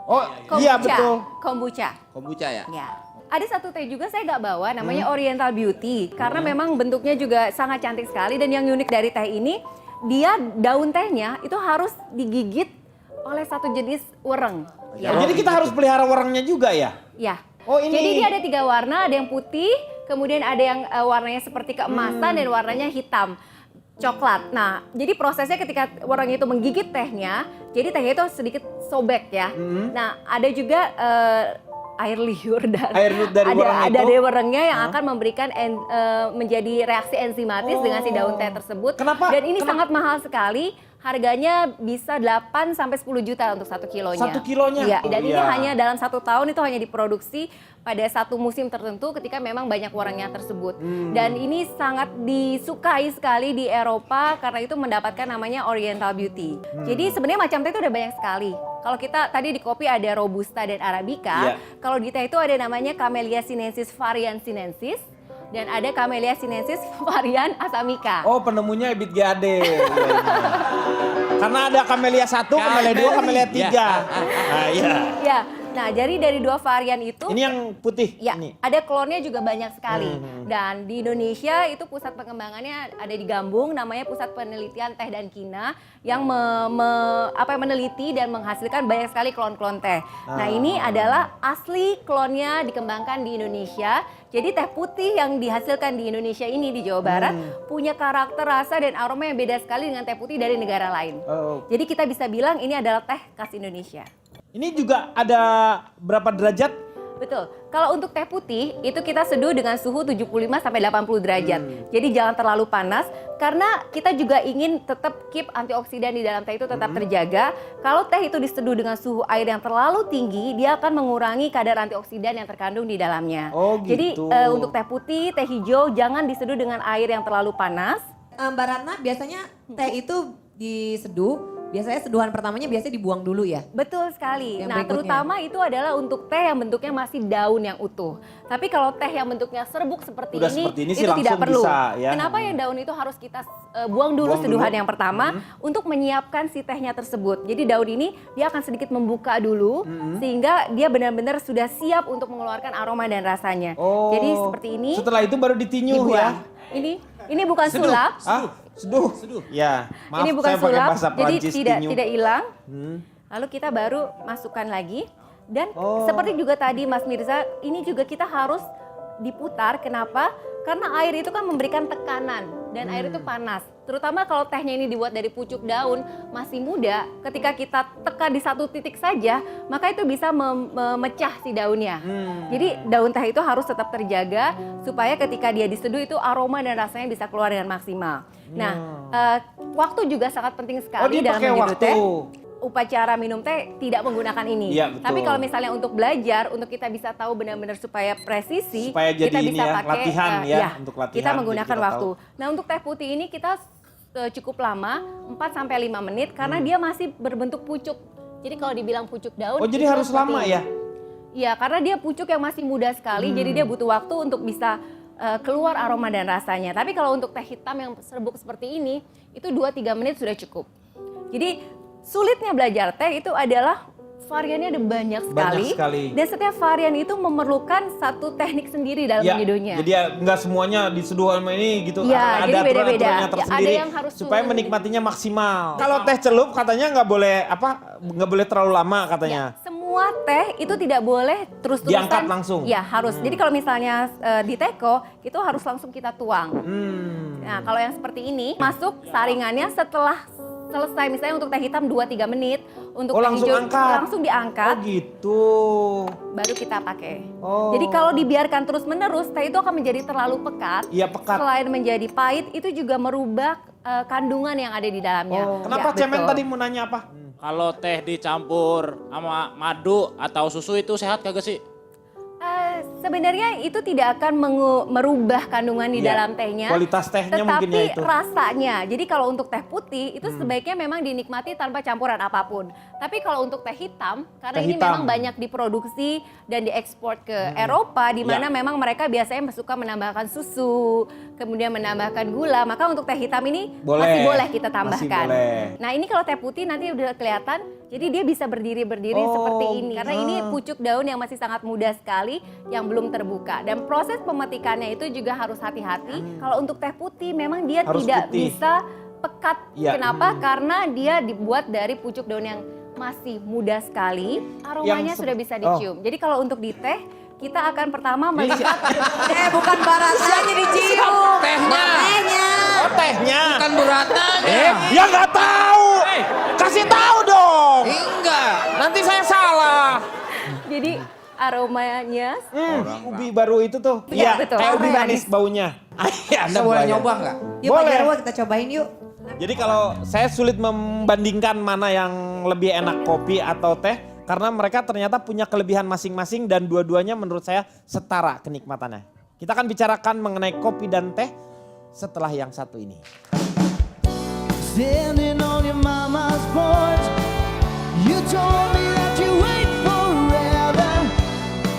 Oh iya betul. Kombucha. Kombucha ya? Ya. Ada satu teh juga saya nggak bawa namanya Oriental Beauty karena memang bentuknya juga sangat cantik sekali dan yang unik dari teh ini dia daun tehnya itu harus digigit oleh satu jenis wereng. Ya. Jadi kita harus pelihara warangnya juga ya? Ya. Oh, ini. Jadi dia ada 3 warna, ada yang putih, kemudian ada yang warnanya seperti keemasan dan warnanya hitam. Coklat. Nah, jadi prosesnya ketika orang itu menggigit tehnya, jadi tehnya itu sedikit sobek ya. Nah, ada juga air liur dan Air liur dari wereng itu? ada dari werengnya yang akan memberikan menjadi reaksi enzimatis dengan si daun teh tersebut. Kenapa- Dan ini kenapa- sangat mahal sekali, harganya bisa 8 sampai 10 juta untuk 1 kilonya. 1 kilonya? Iya, Oh, dan ini iya. hanya dalam 1 tahun itu hanya diproduksi pada satu musim tertentu ketika memang banyak warnanya tersebut. Dan ini sangat disukai sekali di Eropa karena itu mendapatkan namanya Oriental Beauty. Jadi sebenarnya macam teh itu udah banyak sekali. Kalau kita tadi di kopi ada Robusta dan Arabica, kalau di teh itu ada namanya Camellia sinensis varian sinensis dan ada Camellia sinensis varian Assamica. Oh, penemunya Ebit GAD. Karena ada Camellia 1, Camellia 2, Camellia 3. Nah, iya. Ya, nah jadi dari 2 varian itu Ini yang putih. ya, Ini. ada klonnya juga banyak sekali. Dan di Indonesia itu pusat pengembangannya ada di Gambung, namanya Pusat Penelitian Teh dan Kina yang meneliti dan menghasilkan banyak sekali klon-klon teh. Nah, ini adalah asli klonnya dikembangkan di Indonesia. Jadi teh putih yang dihasilkan di Indonesia ini di Jawa Barat punya karakter rasa dan aroma yang beda sekali dengan teh putih dari negara lain. Oh. Jadi kita bisa bilang ini adalah teh khas Indonesia. Ini juga ada berapa derajat? Betul. Kalau untuk teh putih itu kita seduh dengan suhu 75 sampai 80 derajat. Jadi jangan terlalu panas karena kita juga ingin tetap keep antioksidan di dalam teh itu tetap terjaga. Kalau teh itu diseduh dengan suhu air yang terlalu tinggi, dia akan mengurangi kadar antioksidan yang terkandung di dalamnya. Oh, gitu. Jadi untuk teh putih, teh hijau jangan diseduh dengan air yang terlalu panas. Mbak Ratna, biasanya teh itu diseduh, biasanya seduhan pertamanya biasanya dibuang dulu ya? Betul sekali. Yang Nah, berikutnya? terutama itu adalah untuk teh yang bentuknya masih daun yang utuh. Tapi kalau teh yang bentuknya serbuk seperti Udah ini, seperti ini sih itu tidak langsung perlu. bisa, ya. Kenapa yang daun itu harus kita buang dulu Buang seduhan dulu. yang pertama untuk menyiapkan si tehnya tersebut. Jadi daun ini dia akan sedikit membuka dulu sehingga dia benar-benar sudah siap untuk mengeluarkan aroma dan rasanya. Oh. Jadi seperti ini Setelah itu baru ditinyuh ya. dibuang. Ini bukan sulap. Ah, seduh. Ya, maaf Ini bukan saya pakai sulap, bahasa jadi Prancis, tidak tinyuh. tidak hilang. Lalu kita baru masukkan lagi dan seperti juga tadi Mas Mirza, ini juga kita harus diputar. Kenapa? Karena air itu kan memberikan tekanan dan air itu panas. Terutama kalau tehnya ini dibuat dari pucuk daun masih muda, ketika kita tekan di satu titik saja, maka itu bisa memecah si daunnya. Jadi daun teh itu harus tetap terjaga supaya ketika dia diseduh itu aroma dan rasanya bisa keluar dengan maksimal. Nah, waktu juga sangat penting Oh, sekali dia dalam pakai menyeduh waktu. teh. Upacara minum teh tidak menggunakan ini. Iya, betul. Tapi kalau misalnya untuk belajar, untuk kita bisa tahu benar-benar supaya presisi, Supaya jadi kita ini bisa ya, pakai latihan ya, untuk latihan, kita jadi menggunakan kita waktu. Nah, untuk teh putih ini kita cukup lama, 4 sampai 5 menit karena dia masih berbentuk pucuk. Jadi kalau dibilang pucuk daun, Oh, jadi itu harus seperti lama ini. ya? Iya, karena dia pucuk yang masih muda sekali, jadi dia butuh waktu untuk bisa keluar aroma dan rasanya. Tapi kalau untuk teh hitam yang serbuk seperti ini, itu 2-3 menit sudah cukup. Jadi sulitnya belajar teh itu adalah variannya ada banyak sekali. Banyak sekali. Dan setiap varian itu memerlukan satu teknik sendiri dalam Ya, menyeduhnya. jadi ya nggak semuanya diseduh sama ini gitu. Ya, Ada jadi beda-beda. aturan-aturannya Ya, ada tersendiri yang harus supaya suhu. menikmatinya maksimal. Kalau teh celup katanya nggak boleh terlalu lama katanya. Ya, semua teh itu tidak boleh terus-terusan. Diangkat langsung? Ya, harus. Jadi kalau misalnya di teko, itu harus langsung kita tuang. Nah, kalau yang seperti ini, masuk saringannya setelah selesai. Misalnya untuk teh hitam 2-3 menit. Untuk teh langsung hijau angkat? langsung diangkat. Oh gitu. Baru kita pakai. Oh. Jadi kalau dibiarkan terus-menerus, teh itu akan menjadi terlalu pekat. Iya, pekat. Selain menjadi pahit, itu juga merubah kandungan yang ada di dalamnya. Kenapa Ya, Cemen betul. tadi mau nanya apa? Kalau teh dicampur sama madu atau susu itu sehat kagak sih? Sebenarnya itu tidak akan merubah kandungan di Iya, dalam tehnya. kualitas tehnya tetapi mungkin ya itu. rasanya. Jadi kalau untuk teh putih itu sebaiknya memang dinikmati tanpa campuran apapun. Tapi kalau untuk teh hitam, karena Teh ini hitam. memang banyak diproduksi dan diekspor ke Eropa, di mana Ya. memang mereka biasanya suka menambahkan susu, kemudian menambahkan gula. Maka untuk teh hitam ini Boleh. masih boleh kita Masih tambahkan. boleh. Nah ini kalau teh putih nanti udah kelihatan, jadi dia bisa berdiri-berdiri seperti ini. Karena ini pucuk daun yang masih sangat muda sekali, yang belum terbuka. Dan proses pemetikannya itu juga harus hati-hati. Kalau untuk teh putih memang dia Harus tidak putih. bisa pekat. Iya. Kenapa? Karena dia dibuat dari pucuk daun yang masih muda sekali. Aromanya sudah bisa dicium. Jadi kalau untuk di teh, kita akan pertama melihat Bukan baratanya dicium. Tehnya. Tehnya. Oh, tehnya. Bukan beratnya. Ya nggak tahu. Kasih tahu dong. Enggak. Nanti saya salah. jadi aromanya Ubi baru itu tuh. Iya, Iya, betul. kayak ubi Manis. manis baunya. Iya, Anda boleh nyoba enggak? Yuk Pak Boleh. Jarwo kita cobain yuk. Jadi kalau saya sulit membandingkan mana yang lebih enak kopi atau teh karena mereka ternyata punya kelebihan masing-masing dan dua-duanya menurut saya setara kenikmatannya. Kita akan bicarakan mengenai kopi dan teh setelah yang satu ini. Standing on your mama's porch, you told me that you wait forever,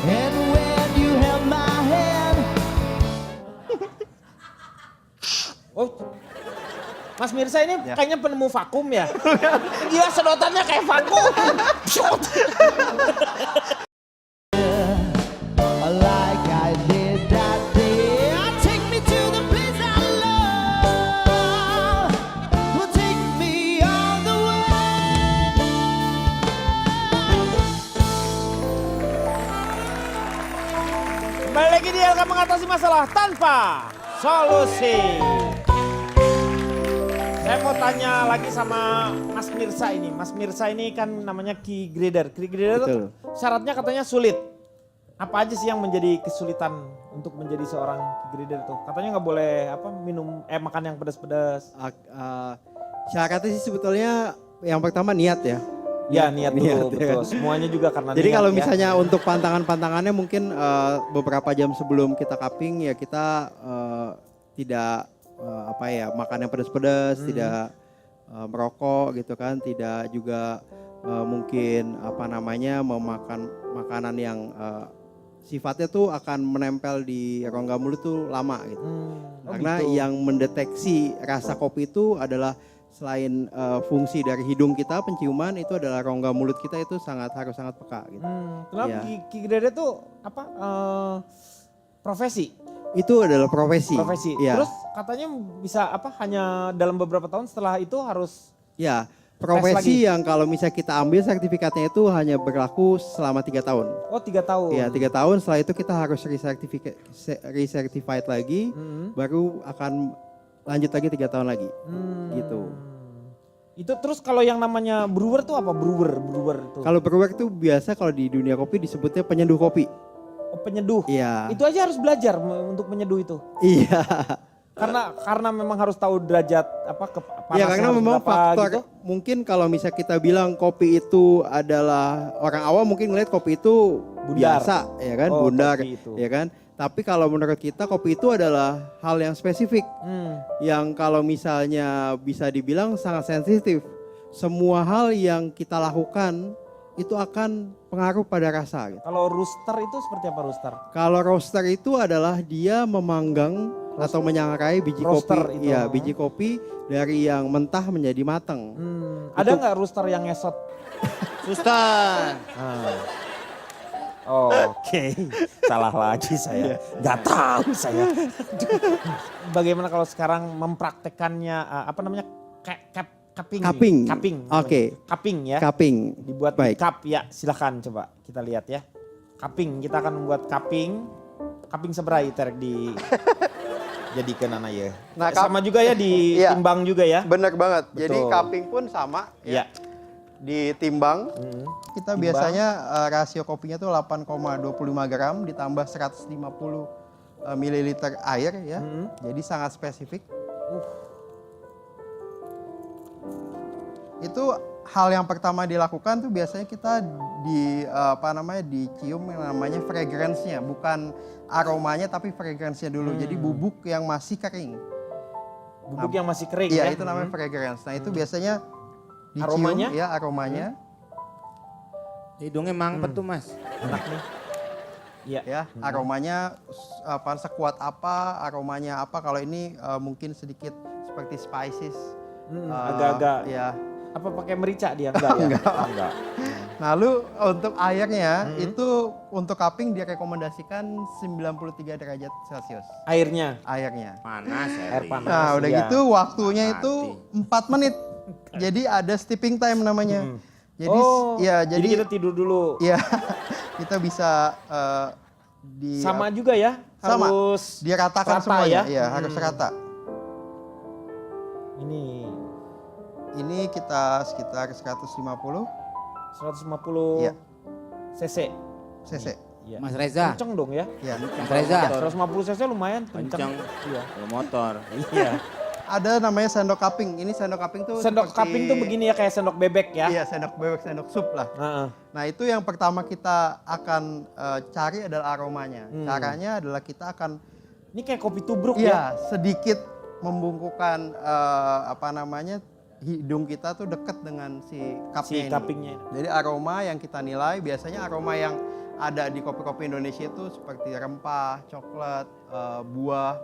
and when you held my hand. Oh, Mas Mirsa ini kayaknya penemu vakum ya. Gila sedotannya kayak vakum. Like I did that day. Take me to the place I love. Well, take me all the way. Kembali lagi di LK mengatasi masalah tanpa solusi. Saya mau tanya lagi sama Mas Mirsa ini. Mas Mirsa ini kan namanya key grader. Key grader itu syaratnya katanya sulit. Apa aja sih yang menjadi kesulitan untuk menjadi seorang key grader tuh? Katanya nggak boleh makan yang pedas-pedas. Syaratnya sih sebetulnya yang pertama niat ya. Ya niat dulu, ya. betul. Semuanya juga karena Jadi niat kalau ya. misalnya untuk pantangan-pantangannya mungkin beberapa jam sebelum kita cupping ya kita tidak makan yang pedas-pedas, tidak merokok gitu kan, tidak juga mungkin memakan makanan yang sifatnya tuh akan menempel di rongga mulut tuh lama gitu. Karena gitu. yang mendeteksi rasa kopi itu adalah selain fungsi dari hidung kita penciuman itu adalah rongga mulut kita itu harus sangat peka gitu. Kenapa Ya. key grader tuh profesi? Itu adalah profesi. Ya. Terus katanya bisa hanya dalam beberapa tahun setelah itu harus Ya, lagi. profesi yang kalau misalnya kita ambil sertifikatnya itu hanya berlaku selama 3 tahun. Oh 3 tahun. Ya, 3 tahun setelah itu kita harus recertified lagi, baru akan lanjut lagi 3 tahun lagi. Gitu. Itu terus kalau yang namanya brewer tuh apa? Brewer itu. Kalau brewer itu biasa kalau di dunia kopi disebutnya penyeduh kopi. Oh, penyeduh. Iya. Itu aja harus belajar untuk menyeduh itu. Iya. Karena memang harus tahu derajat panasnya Ya karena harus memang berapa faktor gitu. mungkin kalau misalnya kita bilang kopi itu adalah orang awam mungkin ngeliat kopi itu Bundar. biasa ya kan, Oh, bundar kopi itu. ya kan. Tapi kalau menurut kita kopi itu adalah hal yang spesifik yang kalau misalnya bisa dibilang sangat sensitif. Semua hal yang kita lakukan itu akan pengaruh pada rasa gitu. Kalau rooster itu seperti apa rooster? Kalau roaster itu adalah dia memanggang atau menyangrai biji Roaster kopi, itu. ya biji kopi dari yang mentah menjadi matang. Ada nggak rooster yang ngesot? Suster. Oke, salah lagi saya. Nggak tahu saya. Bagaimana kalau sekarang mempraktekannya cupping? Cupping. Oke. Cupping ya. Cupping. Dibuat Baik. di cup ya. Silakan coba kita lihat ya. Cupping. Kita akan membuat cupping. Cupping seberai terek di jadikan anak ya. Nah, Sama juga ya ditimbang juga ya. Bener banget. Jadi Betul. cupping pun sama Iya. ya. Ditimbang. Kita Timbang. biasanya rasio kopinya tuh 8,25 gram ditambah 150 mililiter air ya. Jadi sangat spesifik. Itu hal yang pertama dilakukan tuh biasanya kita dicium yang namanya fragrance-nya, bukan aromanya tapi fragrance-nya dulu. Jadi bubuk yang masih kering. Bubuk yang masih kering Iya, ya. itu namanya fragrance. Nah, itu biasanya dicium Aromanya? ya aromanya. Hidungnya mangpet tuh mas. Enak nih. Iya. Ya, aromanya sekuat apa, aromanya apa. Kalau ini mungkin sedikit seperti spices. Agak-agak. Ya. Apa pakai merica dia? Enggak ya? Enggak. Lalu untuk airnya itu untuk cupping direkomendasikan 93 derajat Celcius. Airnya. Airnya. Panas ya. Air panas. Nah, udah iya. gitu waktunya itu 4 menit. Jadi ada steeping time namanya. Jadi jadi kita tidur dulu. ya kita bisa Sama juga ya? sama Harus diratakan rata semuanya. ya? Iya, harus rata. Ini kita sekitar 150 150 Iya. cc. cc. Iya. Mas Reza. Kenceng dong ya? Ya. Mas Reza. 150 cc lumayan kenceng. Kencang. Iya. Kalau motor. Iya. ada namanya sendok kaping. Ini sendok kaping tuh Sendok kaping tuh begini ya, kayak sendok bebek ya. Iya, sendok bebek, sendok sup lah. Heeh. Nah itu yang pertama kita akan cari adalah aromanya. Caranya adalah kita akan Ini kayak kopi tubruk ya. sedikit membungkukkan hidung kita tuh deket dengan si cupnya Si ini. kapingnya. Jadi aroma yang kita nilai biasanya aroma yang ada di kopi-kopi Indonesia itu seperti rempah, coklat, buah,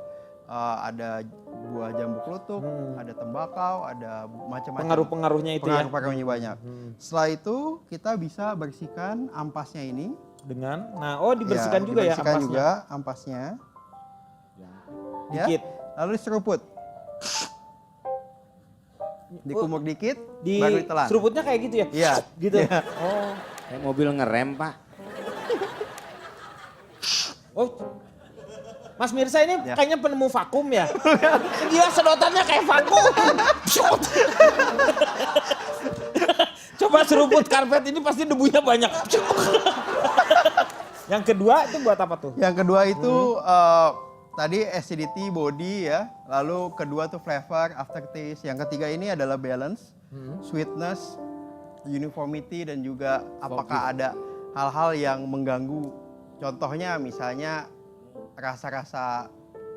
ada buah jambu klutuk, ada tembakau, ada macam-macam. Pengaruh-pengaruhnya itu ya. Pengaruh-pengaruhnya banyak. Setelah itu kita bisa bersihkan ampasnya ini. Dengan, dibersihkan juga ya dibersihkan ampasnya. juga ampasnya. Ya. Dikit. Lalu diseruput. Dikumur dikit, baru ditelan. Seruputnya kayak gitu ya? Iya. Gitu. Iya. Oh. Kayak mobil ngerem Pak. Oh. Mas Mirsa ini Ya. kayaknya penemu vakum ya? Dia sedotannya kayak vakum. Coba seruput karpet ini pasti debunya banyak. Yang kedua itu buat apa tuh? Yang kedua itu tadi acidity, body ya. Lalu kedua tuh flavor, aftertaste. Yang ketiga ini adalah balance, sweetness, uniformity dan juga apakah ada hal-hal yang mengganggu. Contohnya misalnya rasa-rasa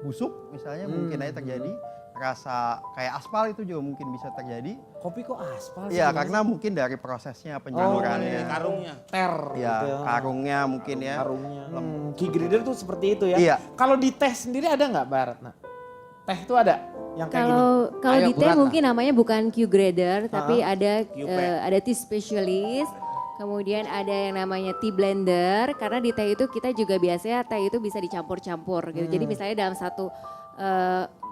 busuk misalnya mungkin aja terjadi. Rasa kayak aspal itu juga mungkin bisa terjadi. Kopi kok aspal sih? Iya, karena mungkin dari prosesnya penjamurannya. Karungnya. ter. Ya, gitu. karungnya mungkin ya. Karungnya. Key grader tuh seperti itu ya. Iya. Kalau di teh sendiri ada nggak Mbak Ratna? Teh tuh ada yang kayak gini? Kalau Ayo, di teh Bu Ratna. mungkin namanya bukan Q grader, tapi ada Q-pad. ada tea specialist. Kemudian ada yang namanya tea blender, karena di teh itu kita juga biasanya teh itu bisa dicampur-campur gitu. Jadi misalnya dalam satu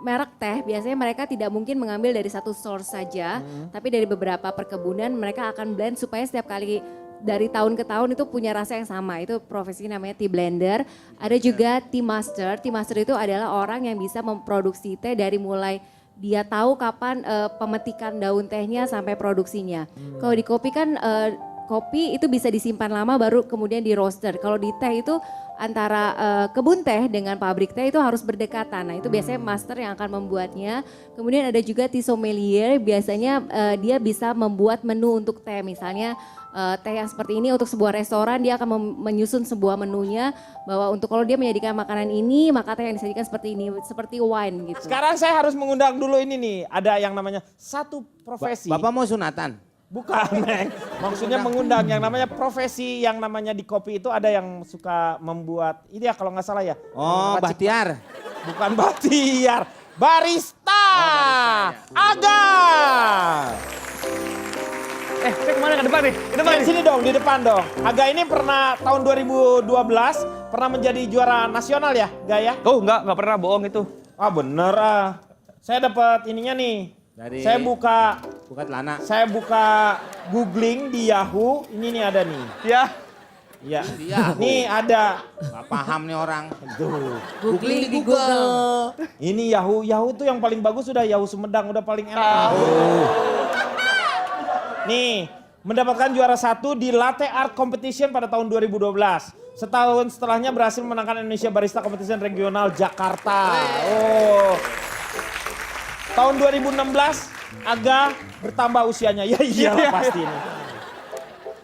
merek teh biasanya mereka tidak mungkin mengambil dari satu source saja, tapi dari beberapa perkebunan mereka akan blend supaya setiap kali dari tahun ke tahun itu punya rasa yang sama. Itu profesi namanya tea blender. Ada juga tea master. Tea master itu adalah orang yang bisa memproduksi teh dari mulai dia tahu kapan pemetikan daun tehnya sampai produksinya. Kalau di kopi kan kopi itu bisa disimpan lama baru kemudian di roaster. Kalau di teh itu antara kebun teh dengan pabrik teh itu harus berdekatan. Nah itu biasanya master yang akan membuatnya. Kemudian ada juga tea sommelier, biasanya dia bisa membuat menu untuk teh. Misalnya teh yang seperti ini untuk sebuah restoran dia akan menyusun sebuah menunya. Bahwa untuk kalau dia menyajikan makanan ini maka teh yang disajikan seperti ini, seperti wine gitu. Sekarang saya harus mengundang dulu ini nih, ada yang namanya satu profesi. Bapak mau sunatan? Bukan, Neng. Maksudnya mengundang yang namanya profesi yang namanya di kopi itu ada yang suka membuat, ini ya kalau nggak salah ya. Oh, Racik- Bahtiar. Bukan Bahtiar, barista. Aga. Saya kemana ke depan nih? Ke depan Di nih. sini dong, di depan dong. Aga ini pernah tahun 2012 pernah menjadi juara nasional ya, Gaya? Oh, enggak pernah bohong itu. Ah bener ah. Saya dapat ininya nih. Dari- Saya buka celana. Saya buka googling di Yahoo, ini nih ada nih. Ya. Ya. Yahoo. Nih ada. Gak paham nih orang. Tuh. Googling di Google. Ini Yahoo, Yahoo tuh yang paling bagus udah Yahoo Sumedang, udah paling enak. Nih, mendapatkan juara 1 di Latte Art Competition pada tahun 2012. Setahun setelahnya berhasil memenangkan Indonesia Barista Competition Regional Jakarta. Oh. Tahun 2016 Aga bertambah usianya. Ya iyalah pasti ini.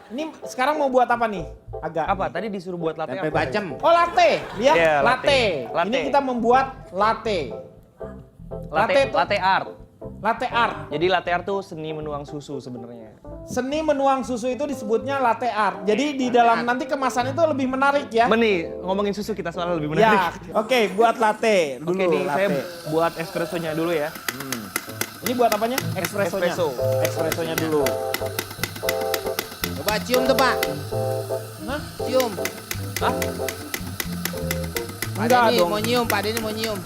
Ini sekarang mau buat apa nih? Aga. Apa? Tadi disuruh buat latte Tempe apa? bacem. Oh latte, ya? Iya, latte. latte. Ini kita membuat latte. Latte, tuh- latte art. Latte art. Jadi latte art tuh seni menuang susu sebenarnya. Seni menuang susu itu disebutnya latte art. Jadi di dalam nanti kemasan itu lebih menarik ya. Meni, ngomongin susu kita selalu lebih Ya, menarik. oke buat latte dulu. Oke nih, saya latte. buat espressonya dulu ya. Ini buat apanya? Espressonya. Espresso. Espressonya dulu. Coba cium tuh Pak. Hah? Cium. Hah? Pak Enggak Denny dong. mau nyium, Pak Denny mau nyium.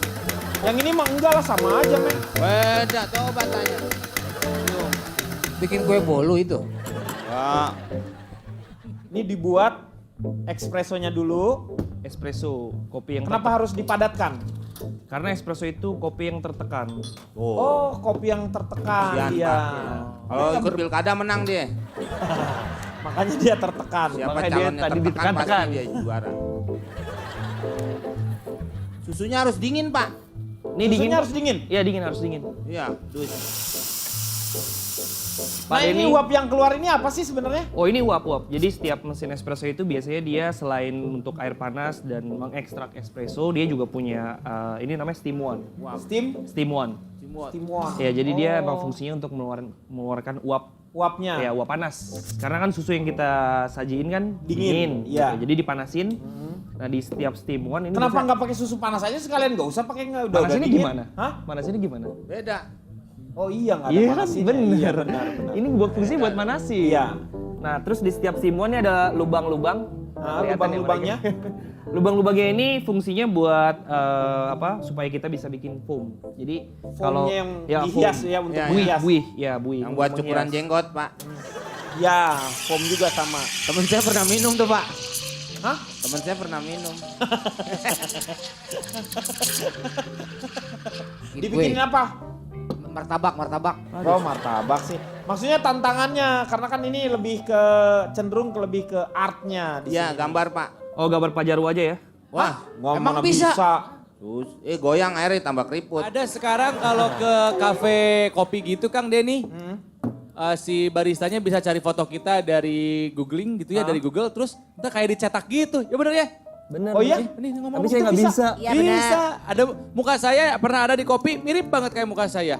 Yang ini mah enggak lah sama aja men. Beda, coba tanya. Cium. Bikin kue bolu itu. Ya. Ini dibuat espressonya dulu. Espresso, kopi yang Kenapa harus dipadatkan? Karena espresso itu kopi yang tertekan. Oh, kopi yang tertekan Kasihan, dia. Pak. Kalau ikut pilkada menang dia. Makanya dia tertekan. Siapa Makanya dia calonnya tadi tertekan ditekan-tekan. pasti dia juara. Susunya harus dingin Pak. Ini dingin. Susunya harus dingin. Iya dingin, harus dingin. Iya, dus. Nah Pak ini Denny. uap yang keluar ini apa sih sebenarnya? Oh ini uap-uap. Jadi setiap mesin espresso itu biasanya dia selain untuk air panas dan mengekstrak espresso, dia juga punya ini namanya steam one. Steam? Steam one. Steam one. Ya jadi dia emang fungsinya untuk mengeluarkan uap. Uapnya? Ya uap panas. Karena kan susu yang kita sajiin kan Dingin, iya. gitu. Jadi dipanasin. Nah di setiap steam one ini Kenapa bisa- nggak pakai susu panas aja sekalian? Nggak usah pakai nggak udah Panasinnya dingin. gimana? Hah? Panasinnya gimana? Beda. Oh iya nggak ada Iya kan panasinnya. bener. Iya, benar. Ini buat fungsi buat manasin. Iya. Nah terus di setiap steam one ini ada lubang-lubang. Ah, Kelihatan ya lubang-lubangnya? mereka? Lubang-lubangnya ini fungsinya buat supaya kita bisa bikin foam. Jadi kalau Foamnya yang dihias foam. ya, untuk Ya, buih, menghias. buih, ya buih. Yang buat untuk cukuran menghias. jenggot, Pak. Ya, foam juga sama. Temen saya pernah minum tuh, Pak. Hah? Temen saya pernah minum. Dibikin apa? Martabak. Oh martabak sih. Maksudnya tantangannya karena kan ini lebih ke cenderung lebih ke artnya di Iya, sini. gambar, Pak. Oh gambar Pak Jarwo aja ya? Wah, Nggak emang mana bisa. bisa. Terus, goyang airnya tambah keriput. Ada sekarang kalau ke kafe kopi gitu Kang Denny, si baristanya bisa cari foto kita dari googling gitu ya, dari Google, terus kita kayak dicetak gitu, ya bener ya? Bener. Oh iya? Ini ngomong Tapi saya nggak bisa. Iya, benar. bisa. Ada muka saya pernah ada di kopi mirip banget kayak muka saya.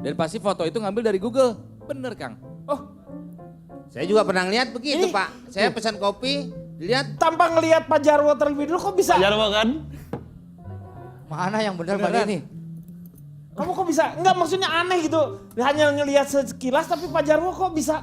Dan pasti foto itu ngambil dari Google. Bener Kang. Saya juga pernah lihat begitu, Pak. Saya pesan kopi, dilihat Tanpa ngelihat Pak Jarwo terlebih dulu kok bisa? Pak Jarwo kan? mana yang benar Pak Beneran. Denny? Kamu kok bisa? Enggak maksudnya aneh gitu. Hanya ngelihat sekilas tapi Pak Jarwo kok bisa?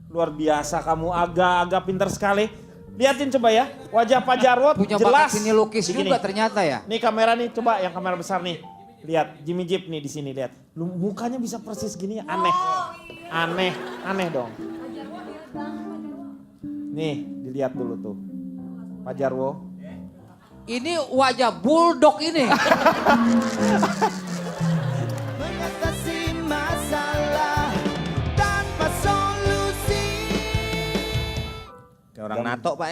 Luar biasa kamu, agak pintar sekali. Lihatin coba ya, wajah Pak Jarwo Punya jelas. bakat seni lukis Begini. juga ternyata ya. Nih kamera nih, coba yang kamera besar nih. Lihat, Jimmy Jeep nih di sini lihat. Lu mukanya bisa persis gini, aneh. Aneh dong. Nih, dilihat dulu tuh. Pak Jarwo. Ini wajah bulldog ini. Mengatasi masalah tanpa solusi. Kayak orang nato, Pak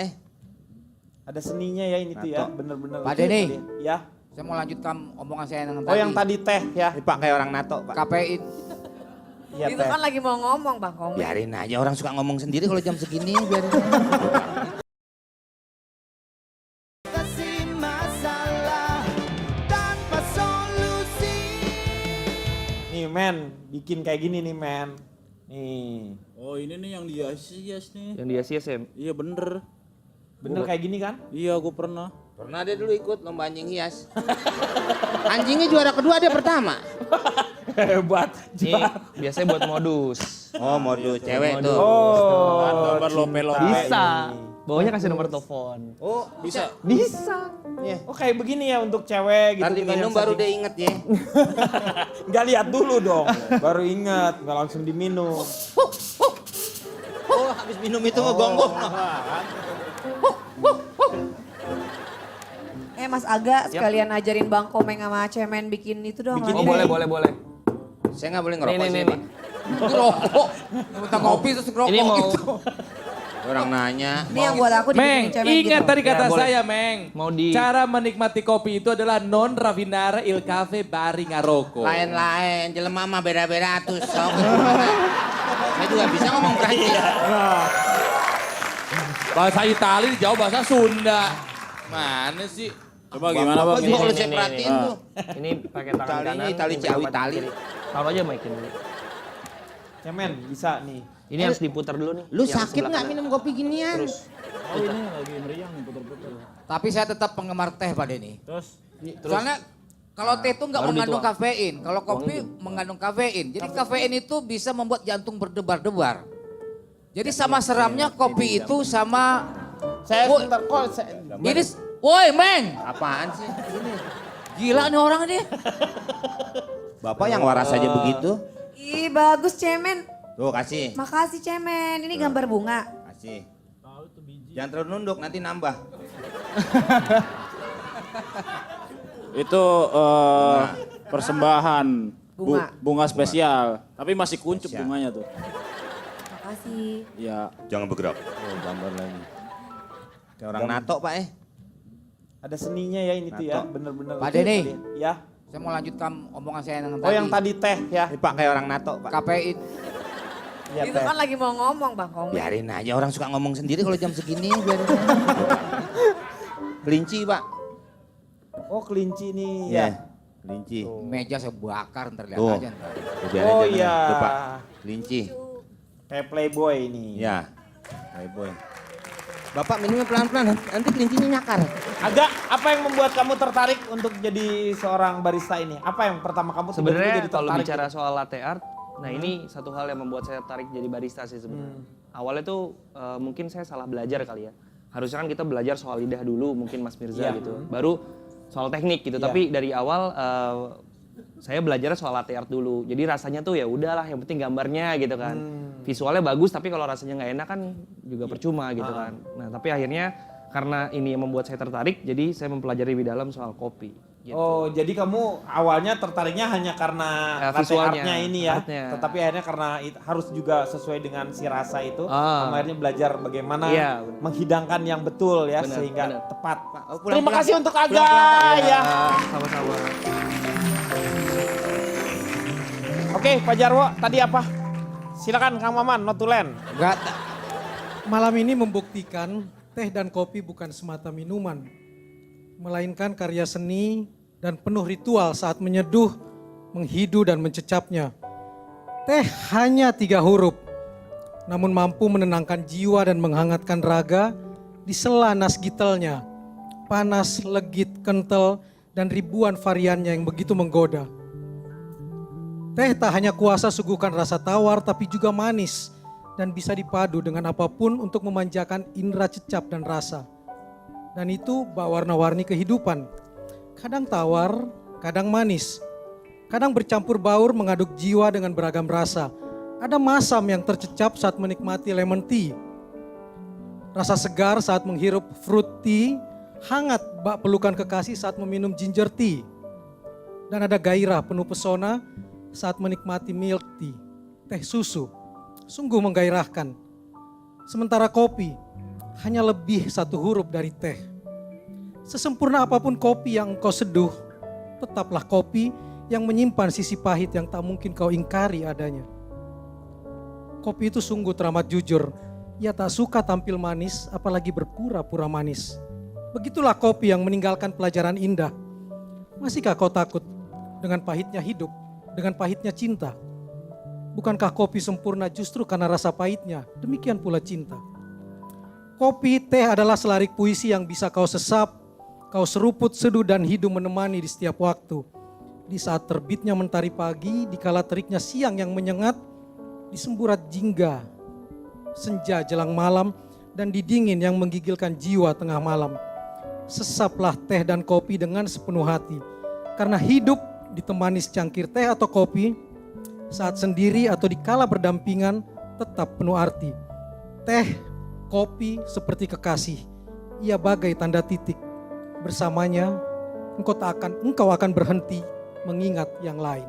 Ada seninya ya ini tuh ya, Nato. bener-bener. Pak lucu Denny. tadi. Ya. Saya mau lanjutkan omongan saya yang Oh yang tadi teh ya. Ini Pak kayak orang nato, Pak. Kafein. Iya Itu teh. kan lagi mau ngomong Bang Komeng. Biarin aja, orang suka ngomong sendiri kalau jam segini. Biarin. Mengatasi masalah tanpa solusi. Nih men, bikin kayak gini nih men. Nih, Oh ini nih yang dihias nih. Yang dia CSM. Iya bener. bener kayak gini kan? Iya gue pernah. Pernah dia dulu ikut lomba anjing hias. Anjingnya juara kedua, dia pertama. Hebat. Ini biasanya buat modus. Oh, modus cewek tuh. Oh, Nomor lope-lope. Bisa. Bawahnya kasih nomor telepon. Oh, Bisa. Bisa. Oh kayak begini ya untuk cewek gitu. Ntar kita diminum yang baru sedih. dia inget ya. Nggak lihat dulu dong, baru ingat, nggak langsung diminum. Oh, habis minum itu ngegonggong. Mas Aga sekalian ajarin Bang Komeng sama Cemen bikin itu dong. Oh latte. boleh. Saya nggak boleh ngerokok Nih, sih, nih, Pak. Ngerokok. Minta kopi terus ngerokok Ini mau gitu. Orang nanya. Ini yang buat aku Meng, dibikinin Cemen ingat gitu. tadi kata Ya, boleh. saya, Meng. Mau di- Cara menikmati kopi itu adalah non rafinara il cafe bari ngaroko. Lain-lain, jelema mah beda-beda tuh. Sok. Saya juga bisa ngomong Prancis. Bahasa Itali dijawab bahasa Sunda. Mana sih? Coba gimana bang? Bapak juga kalau saya Ini, perhatiin tuh. Ini pakai tangan Italinya kanan. Itali ini Ciawi pakai Itali. kiri. Taruh aja mic dulu. Cemen bisa nih. Ini harus diputar dulu nih. Lu Yang sakit sebelah nggak kanan. minum kopi ginian? Oh ini lagi meriang nih puter-puter. Tapi saya tetap penggemar teh Pak Denny. Terus? Soalnya kalau teh itu nggak baru mengandung dituang. kafein, kalau kopi mengandung kafein. Jadi kafein itu bisa membuat jantung berdebar-debar. Jadi sama seramnya kopi itu sama Saya Oh. sebentar kok. ini, woi Meng, apaan sih? Gila nih orang nih. Bapak yang waras aja begitu. Ih bagus Cemen. Tuh kasih, Makasih Cemen. Ini gambar bunga. kasih. Jangan terlalu nunduk nanti nambah. Itu persembahan Bunga. bunga spesial. Tapi masih kuncup Spesial. bunganya tuh. Makasih. Ya. Jangan bergerak. Oh gambar lagi. Kayak orang nato Pak Ada seninya ya ini tuh ya, Nato. bener-bener. Pak lucu Denny. tadi. Ya. Saya mau lanjutkan omongan saya yang tadi. Oh yang tadi teh ya. Ini Pak kayak orang NATO Pak. KPI. Ya, Itu kan lagi mau ngomong Bang Komeng. Biarin aja orang suka ngomong sendiri kalau jam segini biarin aja. Kelinci Pak. Oh kelinci nih Iya. ya. Kelinci. Meja saya bakar ntar lihat Tuh. aja ntar. Biarin Oh aja, iya. Tuh, Pak. Kelinci. Kayak playboy ini. Ya. Playboy. Bapak minumnya pelan-pelan nanti kelincinya nyakar. Agak apa yang membuat kamu tertarik untuk jadi seorang barista ini? Apa yang pertama kamu tiba-tiba Sebenarnya jadi kalau tertarik? bicara soal latte art, nah ini satu hal yang membuat saya tertarik jadi barista sih sebenarnya. Awalnya tuh mungkin saya salah belajar kali ya. Harusnya kan kita belajar soal lidah dulu, mungkin Mas Mirza Iya. gitu. Baru soal teknik gitu. Iya. Tapi dari awal saya belajar soal latte art dulu. Jadi rasanya tuh ya udahlah, yang penting gambarnya gitu kan. Visualnya bagus, tapi kalau rasanya nggak enak kan juga percuma gitu kan. Nah tapi akhirnya karena ini yang membuat saya tertarik, jadi saya mempelajari lebih dalam soal kopi. Gitu. Oh, jadi kamu awalnya tertariknya hanya karena latte visualnya, artnya ini ya. artnya. Tetapi akhirnya karena harus juga sesuai dengan si rasa itu, Ah. kamu akhirnya belajar bagaimana Iya, benar. menghidangkan yang betul ya Benar, sehingga benar. tepat. pulang, Terima pulang. kasih untuk Aga Pulang, ya. Sama-sama. Oke, Pak Jarwo, tadi apa? Silakan Kang Maman, notulen. Enggak. Malam ini membuktikan teh dan kopi bukan semata minuman, melainkan karya seni dan penuh ritual saat menyeduh, menghidu dan mencecapnya. Teh hanya 3 huruf, namun mampu menenangkan jiwa dan menghangatkan raga di sela nasgitelnya. Panas, legit, kental, dan ribuan variannya yang begitu menggoda. Teh tak hanya kuasa suguhkan rasa tawar tapi juga manis dan bisa dipadu dengan apapun untuk memanjakan indera cecap dan rasa. Dan itu bak warna-warni kehidupan. Kadang tawar, kadang manis. Kadang bercampur baur mengaduk jiwa dengan beragam rasa. Ada masam yang tercecap saat menikmati lemon tea. Rasa segar saat menghirup fruit tea, hangat bak pelukan kekasih saat meminum ginger tea. Dan ada gairah penuh pesona saat menikmati milk tea, teh susu, sungguh menggairahkan. Sementara kopi hanya lebih 1 huruf dari teh. Sesempurna apapun kopi yang engkau seduh, tetaplah kopi yang menyimpan sisi pahit yang tak mungkin kau ingkari adanya. Kopi itu sungguh teramat jujur, ia tak suka tampil manis apalagi berpura-pura manis. Begitulah kopi yang meninggalkan pelajaran indah. Masihkah kau takut dengan pahitnya hidup? Dengan pahitnya cinta. Bukankah kopi sempurna justru karena rasa pahitnya? Demikian pula cinta. Kopi, teh adalah selarik puisi yang bisa kau sesap, kau seruput, seduh dan hidup menemani di setiap waktu. Di saat terbitnya mentari pagi, di kala teriknya siang yang menyengat, di semburat jingga, senja jelang malam, dan di dingin yang menggigilkan jiwa tengah malam. Sesaplah teh dan kopi dengan sepenuh hati. Karena hidup ditemani secangkir teh atau kopi, saat sendiri atau dikala berdampingan tetap penuh arti. Teh, kopi seperti kekasih, ia bagai tanda titik. Bersamanya engkau akan berhenti mengingat yang lain.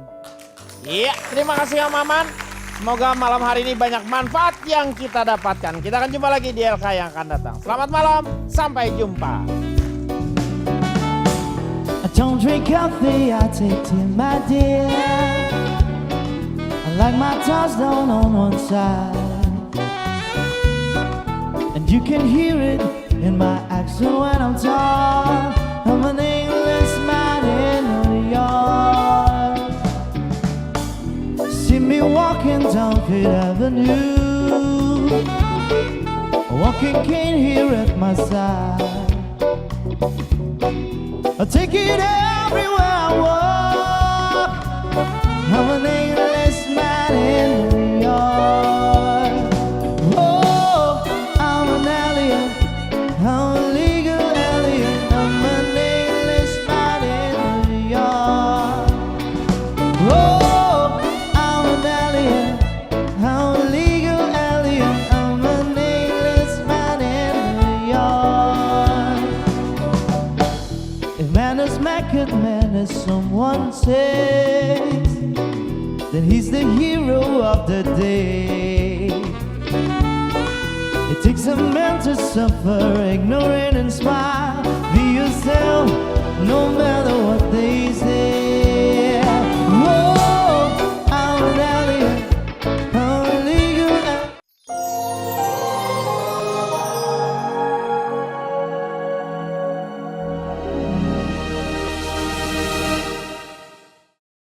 Iya, terima kasih Kang Maman. Semoga malam hari ini banyak manfaat yang kita dapatkan. Kita akan jumpa lagi di LK yang akan datang. Selamat malam, sampai jumpa. I don't drink coffee, I take tea, my dear. I like my toast down on one side, and you can hear it in my accent when I'm talking. I'm an Englishman in New York. See me walking down Fifth Avenue, a walking cane here at my side. I take it everywhere I walk. I'm an Englishman in New York. Oh, I'm an alien. I'm a legal alien. I'm an Englishman in New York. Oh, I'm an alien. I'm a legal alien. I'm an Englishman in New York. If manners make it manners, someone says, then he's the hero of the day. It takes a man to suffer, ignorant and smile. Be yourself, no matter what they say.